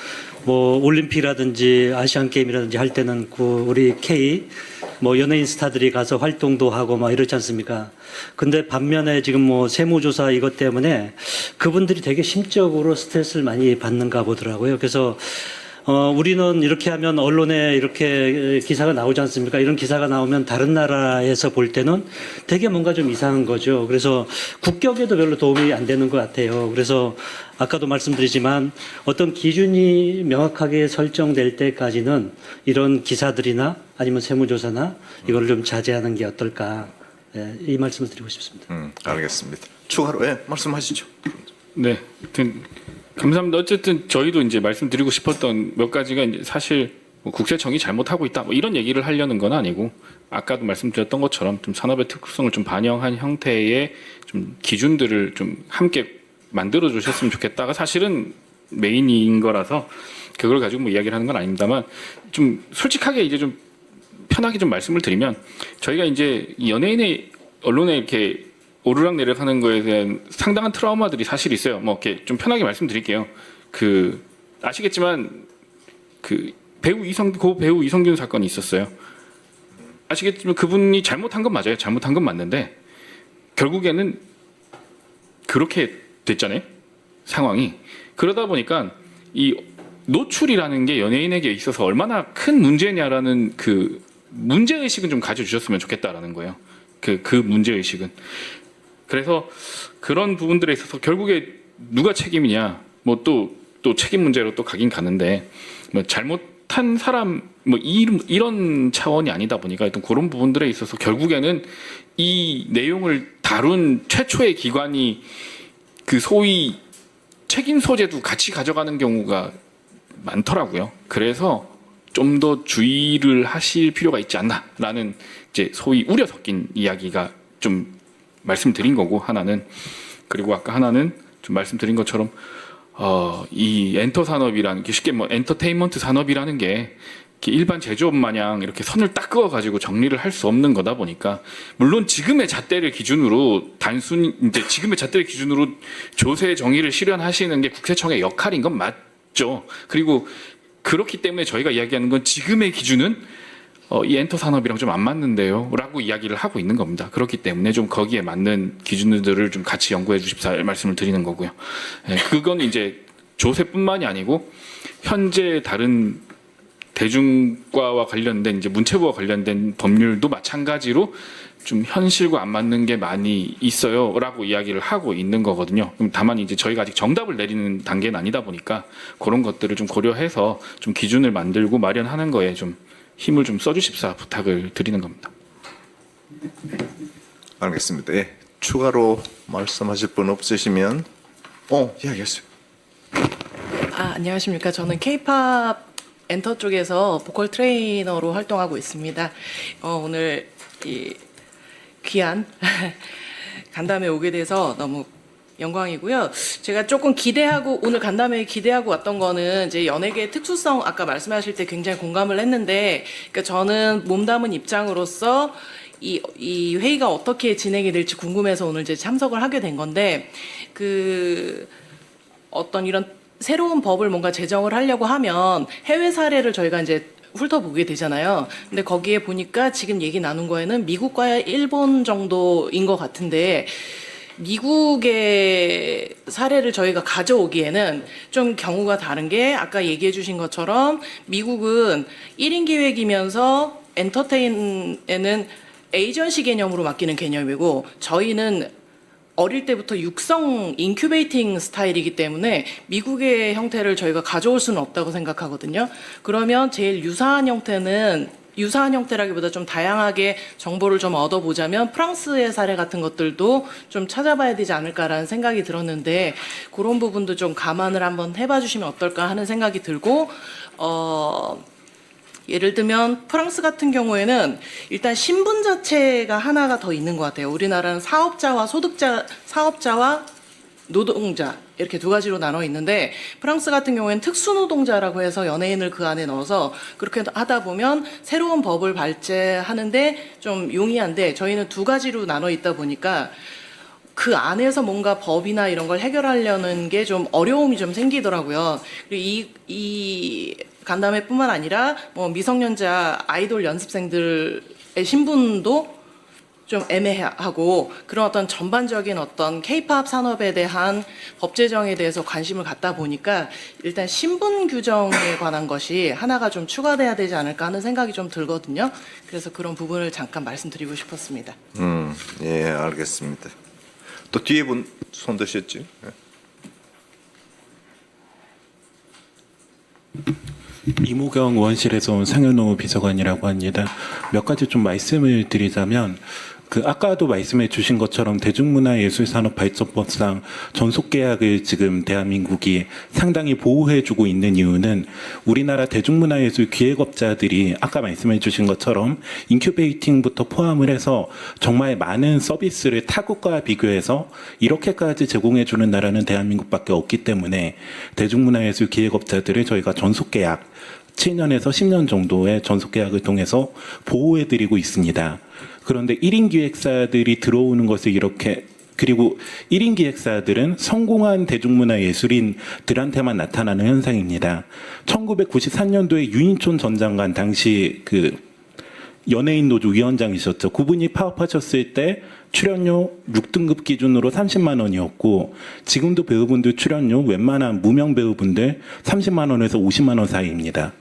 뭐 올림픽이라든지 아시안 게임이라든지 할 때는 그 우리 K 뭐 연예인 스타들이 가서 활동도 하고 막 이렇지 않습니까? 근데 반면에 지금 뭐 세무조사 이것 때문에 그분들이 되게 심적으로 스트레스를 많이 받는가 보더라고요. 그래서 우리는 이렇게 하면 언론에 이렇게 기사가 나오지 않습니까? 이런 기사가 나오면 다른 나라에서 볼 때는 되게 뭔가 좀 이상한 거죠. 그래서 국격에도 별로 도움이 안 되는 것 같아요. 그래서 아까도 말씀드리지만 어떤 기준이 명확하게 설정될 때까지는 이런 기사들이나 아니면 세무조사나 이걸 좀 자제하는 게 어떨까. 예, 이 말씀을 드리고 싶습니다. 알겠습니다. 추가로 말씀하시죠. 네, 감사합니다. 어쨌든 저희도 이제 말씀드리고 싶었던 몇 가지가 이제 사실 뭐 국세청이 잘못하고 있다 뭐 이런 얘기를 하려는 건 아니고 아까도 말씀드렸던 것처럼 좀 산업의 특성을 좀 반영한 형태의 좀 기준들을 좀 함께 만들어 주셨으면 좋겠다가 사실은 메인인 거라서 그걸 가지고 뭐 이야기를 하는 건 아닙니다만 좀 솔직하게 이제 좀 편하게 좀 말씀을 드리면 저희가 이제 연예인의 언론에 이렇게 오르락내리락 하는 거에 대한 상당한 트라우마들이 사실 있어요. 뭐 이렇게 좀 편하게 말씀드릴게요. 아시겠지만 고 배우 이성균 사건이 있었어요. 아시겠지만 그분이 잘못한 건 맞아요. 잘못한 건 맞는데 결국에는 그렇게 됐잖아요. 상황이. 그러다 보니까 이 노출이라는 게 연예인에게 있어서 얼마나 큰 문제냐라는 그 문제의식은 좀 가져주셨으면 좋겠다라는 거예요. 그 문제의식은. 그래서 그런 부분들에 있어서 결국에 누가 책임이냐, 뭐 또 책임 문제로 또 가긴 가는데, 뭐 잘못한 사람, 뭐 이런 차원이 아니다 보니까 일단 그런 부분들에 있어서 결국에는 이 내용을 다룬 최초의 기관이 그 소위 책임 소재도 같이 가져가는 경우가 많더라고요. 그래서 좀 더 주의를 하실 필요가 있지 않나라는 이제 소위 우려 섞인 이야기가 좀 말씀드린 거고 하나는 그리고 아까 하나는 좀 말씀드린 것처럼 이 엔터 산업이라는 게 쉽게 뭐 엔터테인먼트 산업이라는 게 이렇게 일반 제조업 마냥 이렇게 선을 딱 그어가지고 정리를 할 수 없는 거다 보니까 물론 지금의 잣대를 기준으로 단순히 이제 지금의 잣대를 기준으로 조세 정의를 실현하시는 게 국세청의 역할인 건 맞죠. 그리고 그렇기 때문에 저희가 이야기하는 건 지금의 기준은 이 엔터 산업이랑 좀 안 맞는데요 라고 이야기를 하고 있는 겁니다. 그렇기 때문에 좀 거기에 맞는 기준들을 좀 같이 연구해 주십사 말씀을 드리는 거고요. 그건 이제 조세뿐만이 아니고 현재 다른 대중과와 관련된 이제 문체부와 관련된 법률도 마찬가지로 좀 현실과 안 맞는 게 많이 있어요라고 이야기를 하고 있는 거거든요. 다만 이제 저희가 아직 정답을 내리는 단계는 아니다 보니까 그런 것들을 좀 고려해서 좀 기준을 만들고 마련하는 거에 좀 힘을 좀 써주십사 부탁을 드리는 겁니다. 알겠습니다. 예. 추가로 말씀하실 분 없으시면 이야기하세요. 안녕하십니까. 저는 K-팝 엔터 쪽에서 보컬 트레이너로 활동하고 있습니다. 오늘 이 귀한 간담회 오게 돼서 너무 영광이고요. 제가 조금 오늘 간담회에 기대하고 왔던 거는 이제 연예계의 특수성 아까 말씀하실 때 굉장히 공감을 했는데, 그러니까 저는 몸담은 입장으로서 이 회의가 어떻게 진행이 될지 궁금해서 오늘 이제 참석을 하게 된 건데, 어떤 이런 새로운 법을 뭔가 제정을 하려고 하면 해외 사례를 저희가 이제 훑어보게 되잖아요. 근데 거기에 보니까 지금 얘기 나눈 거에는 미국과 일본 정도인 것 같은데, 미국의 사례를 저희가 가져오기에는 좀 경우가 다른 게 아까 얘기해 주신 것처럼 미국은 1인 기획이면서 엔터테인에는 에이전시 개념으로 맡기는 개념이고, 저희는 어릴 때부터 육성 인큐베이팅 스타일이기 때문에 미국의 형태를 저희가 가져올 수는 없다고 생각하거든요. 그러면 제일 유사한 형태라기보다 좀 다양하게 정보를 좀 얻어보자면 프랑스의 사례 같은 것들도 좀 찾아봐야 되지 않을까라는 생각이 들었는데, 그런 부분도 좀 감안을 한번 해봐 주시면 어떨까 하는 생각이 들고, 예를 들면 프랑스 같은 경우에는 일단 신분 자체가 하나가 더 있는 것 같아요. 우리나라는 사업자와 노동자 이렇게 두 가지로 나눠 있는데, 프랑스 같은 경우에는 특수노동자라고 해서 연예인을 그 안에 넣어서 그렇게 하다 보면 새로운 법을 발제하는데 좀 용이한데, 저희는 두 가지로 나눠 있다 보니까 그 안에서 뭔가 법이나 이런 걸 해결하려는 게 좀 어려움이 좀 생기더라고요. 그리고 이 간담회뿐만 아니라 뭐 미성년자 아이돌 연습생들의 신분도 좀 애매하고, 그런 어떤 전반적인 어떤 K-팝 산업에 대한 법 제정에 대해서 관심을 갖다 보니까 일단 신분 규정에 관한 것이 하나가 좀 추가돼야 되지 않을까 하는 생각이 좀 들거든요. 그래서 그런 부분을 잠깐 말씀드리고 싶었습니다. 예, 알겠습니다. 또 뒤에 분 손 드셨죠? 이모경 의원실에서 온 상현호 비서관이라고 합니다. 몇 가지 좀 말씀을 드리자면, 아까도 말씀해 주신 것처럼 대중문화예술산업발전법상 전속계약을 지금 대한민국이 상당히 보호해 주고 있는 이유는 우리나라 대중문화예술 기획업자들이 아까 말씀해 주신 것처럼 인큐베이팅부터 포함을 해서 정말 많은 서비스를 타국과 비교해서 이렇게까지 제공해 주는 나라는 대한민국밖에 없기 때문에 대중문화예술 기획업자들을 저희가 전속계약 7년에서 10년 정도의 전속계약을 통해서 보호해 드리고 있습니다. 그런데 1인 기획사들이 들어오는 것을 그리고 1인 기획사들은 성공한 대중문화 예술인들한테만 나타나는 현상입니다. 1993년도에 유인촌 전 장관 당시 연예인 노조 위원장이셨죠. 그분이 파업하셨을 때 출연료 6등급 기준으로 30만 원이었고, 지금도 배우분들 출연료 웬만한 무명 배우분들 30만 원에서 50만 원 사이입니다.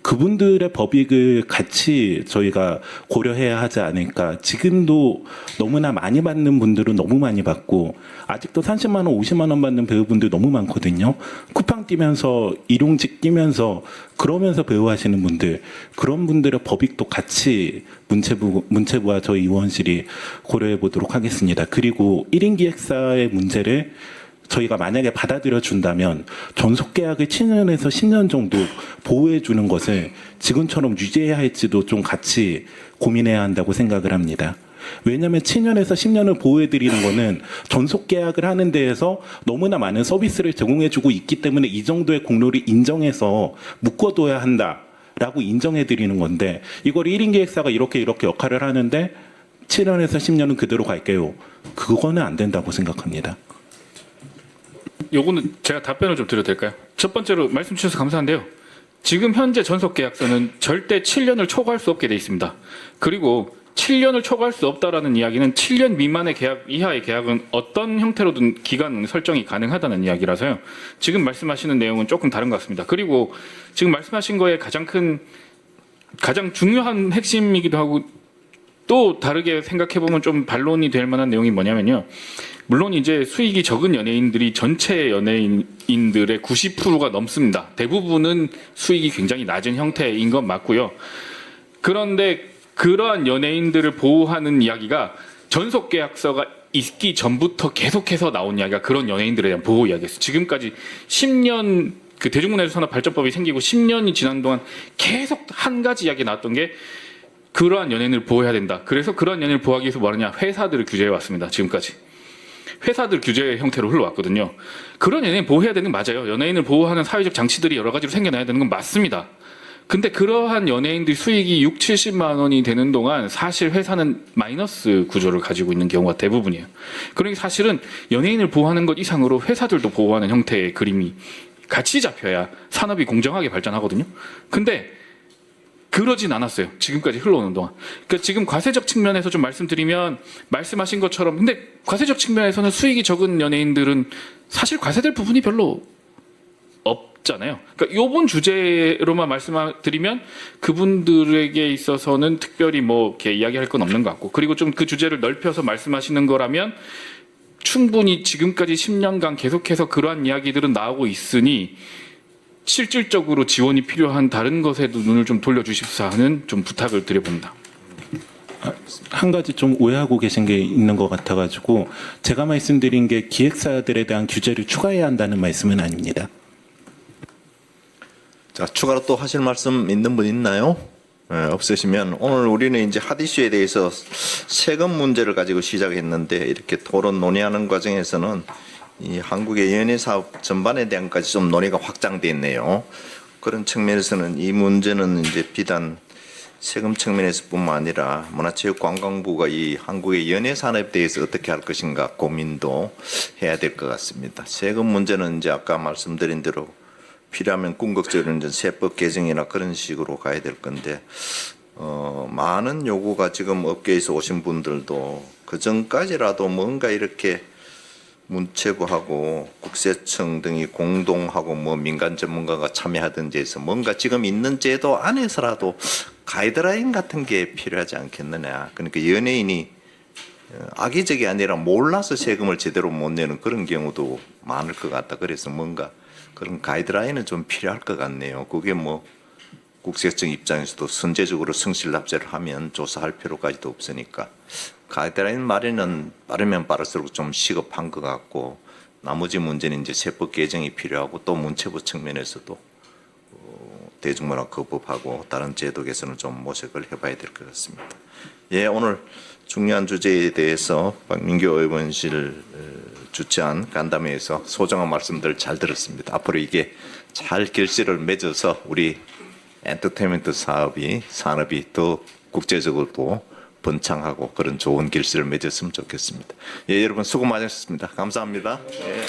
그분들의 법익을 같이 저희가 고려해야 하지 않을까. 지금도 너무나 많이 받는 분들은 너무 많이 받고, 아직도 30만 원, 50만 원 받는 배우분들 너무 많거든요. 쿠팡 뛰면서 일용직 뛰면서 그러면서 배우 하시는 분들, 그런 분들의 법익도 같이 문체부와 저희 의원실이 고려해 보도록 하겠습니다. 그리고 1인 기획사의 문제를 저희가 만약에 받아들여 준다면 전속계약을 7년에서 10년 정도 보호해 주는 것을 지금처럼 유지해야 할지도 좀 같이 고민해야 한다고 생각을 합니다. 왜냐하면 7년에서 10년을 보호해드리는 거는 전속 계약을 하는 데에서 너무나 많은 서비스를 제공해주고 있기 때문에 이 정도의 공로를 인정해서 묶어둬야 한다라고 인정해드리는 건데 이걸 1인 기획사가 이렇게 역할을 하는데 7년에서 10년은 그대로 갈게요. 그거는 안 된다고 생각합니다. 요거는 제가 답변을 좀 드려도 될까요? 첫 번째로 말씀 주셔서 감사한데요. 지금 현재 전속 계약서는 절대 7년을 초과할 수 없게 돼 있습니다. 그리고 7년을 초과할 수 없다라는 이야기는 7년 미만의 계약 이하의 계약은 어떤 형태로든 기간 설정이 가능하다는 이야기라서요. 지금 말씀하시는 내용은 조금 다른 것 같습니다. 그리고 지금 말씀하신 거에 가장 중요한 핵심이기도 하고 또 다르게 생각해 보면 좀 반론이 될 만한 내용이 뭐냐면요. 물론 이제 수익이 적은 연예인들이 전체 연예인들의 90%가 넘습니다. 대부분은 수익이 굉장히 낮은 형태인 건 맞고요. 그런데 그러한 연예인들을 보호하는 이야기가 전속 계약서가 있기 전부터 계속해서 나온 이야기가 그런 연예인들에 대한 보호 이야기였어요. 지금까지 10년 그 대중문화유산 산업 발전법이 생기고 10년이 지난 동안 계속 한 가지 이야기 나왔던 게 그러한 연예인을 보호해야 된다. 그래서 그러한 연예인을 보호하기 위해서 뭐 하느냐? 회사들을 규제해 왔습니다. 지금까지. 회사들 규제 형태로 흘러왔거든요. 그런 연예인 보호해야 되는 건 맞아요. 연예인을 보호하는 사회적 장치들이 여러 가지로 생겨나야 되는 건 맞습니다. 근데 그러한 연예인들 수익이 6, 70만 원이 되는 동안 사실 회사는 마이너스 구조를 가지고 있는 경우가 대부분이에요. 그러니까 사실은 연예인을 보호하는 것 이상으로 회사들도 보호하는 형태의 그림이 같이 잡혀야 산업이 공정하게 발전하거든요. 근데 그러진 않았어요. 지금까지 흘러오는 동안. 그러니까 지금 과세적 측면에서 좀 말씀드리면 말씀하신 것처럼 근데 과세적 측면에서는 수익이 적은 연예인들은 사실 과세될 부분이 별로 없잖아요. 그러니까 요번 주제로만 말씀드리면 그분들에게 있어서는 특별히 뭐 이렇게 이야기할 건 없는 것 같고 그리고 좀 그 주제를 넓혀서 말씀하시는 거라면 충분히 지금까지 10년간 계속해서 그러한 이야기들은 나오고 있으니 실질적으로 지원이 필요한 다른 것에도 눈을 좀 돌려주십사 하는 좀 부탁을 드려봅니다. 한 가지 좀 오해하고 계신 게 있는 것 같아가지고 제가 말씀드린 게 기획사들에 대한 규제를 추가해야 한다는 말씀은 아닙니다. 자, 추가로 또 하실 말씀 있는 분 있나요? 네, 없으시면 오늘 우리는 이제 핫 이슈에 대해서 세금 문제를 가지고 시작했는데 이렇게 토론 논의하는 과정에서는 이 한국의 연예 사업 전반에 대한까지 좀 논의가 확장돼 있네요. 그런 측면에서는 이 문제는 이제 비단 세금 측면에서뿐만 아니라 문화체육관광부가 이 한국의 연예 산업에 대해서 어떻게 할 것인가 고민도 해야 될 것 같습니다. 세금 문제는 이제 아까 말씀드린 대로 필요하면 궁극적으로 이제 세법 개정이나 그런 식으로 가야 될 건데 많은 요구가 지금 업계에서 오신 분들도 그 전까지라도 뭔가 이렇게 문체부하고 국세청 등이 공동하고 뭐 민간 전문가가 참여하든지 해서 뭔가 지금 있는 제도 안에서라도 가이드라인 같은 게 필요하지 않겠느냐. 그러니까 연예인이 악의적이 아니라 몰라서 세금을 제대로 못 내는 그런 경우도 많을 것 같다. 그래서 뭔가 그런 가이드라인은 좀 필요할 것 같네요. 그게 뭐 국세청 입장에서도 선제적으로 성실납세를 하면 조사할 필요까지도 없으니까 가이드라인 마련은 빠르면 빠를수록 좀 시급한 것 같고 나머지 문제는 이제 세법 개정이 필요하고 또 문체부 측면에서도 대중문화거부하고 다른 제도 개선을 좀 모색을 해봐야 될 것 같습니다. 예, 오늘 중요한 주제에 대해서 박민규 의원실 주최한 간담회에서 소중한 말씀들 잘 들었습니다. 앞으로 이게 잘 결실을 맺어서 우리 엔터테인먼트 산업이 더 국제적으로도 번창하고 그런 좋은 결실을 맺었으면 좋겠습니다. 예, 여러분 수고 많으셨습니다. 감사합니다. 예.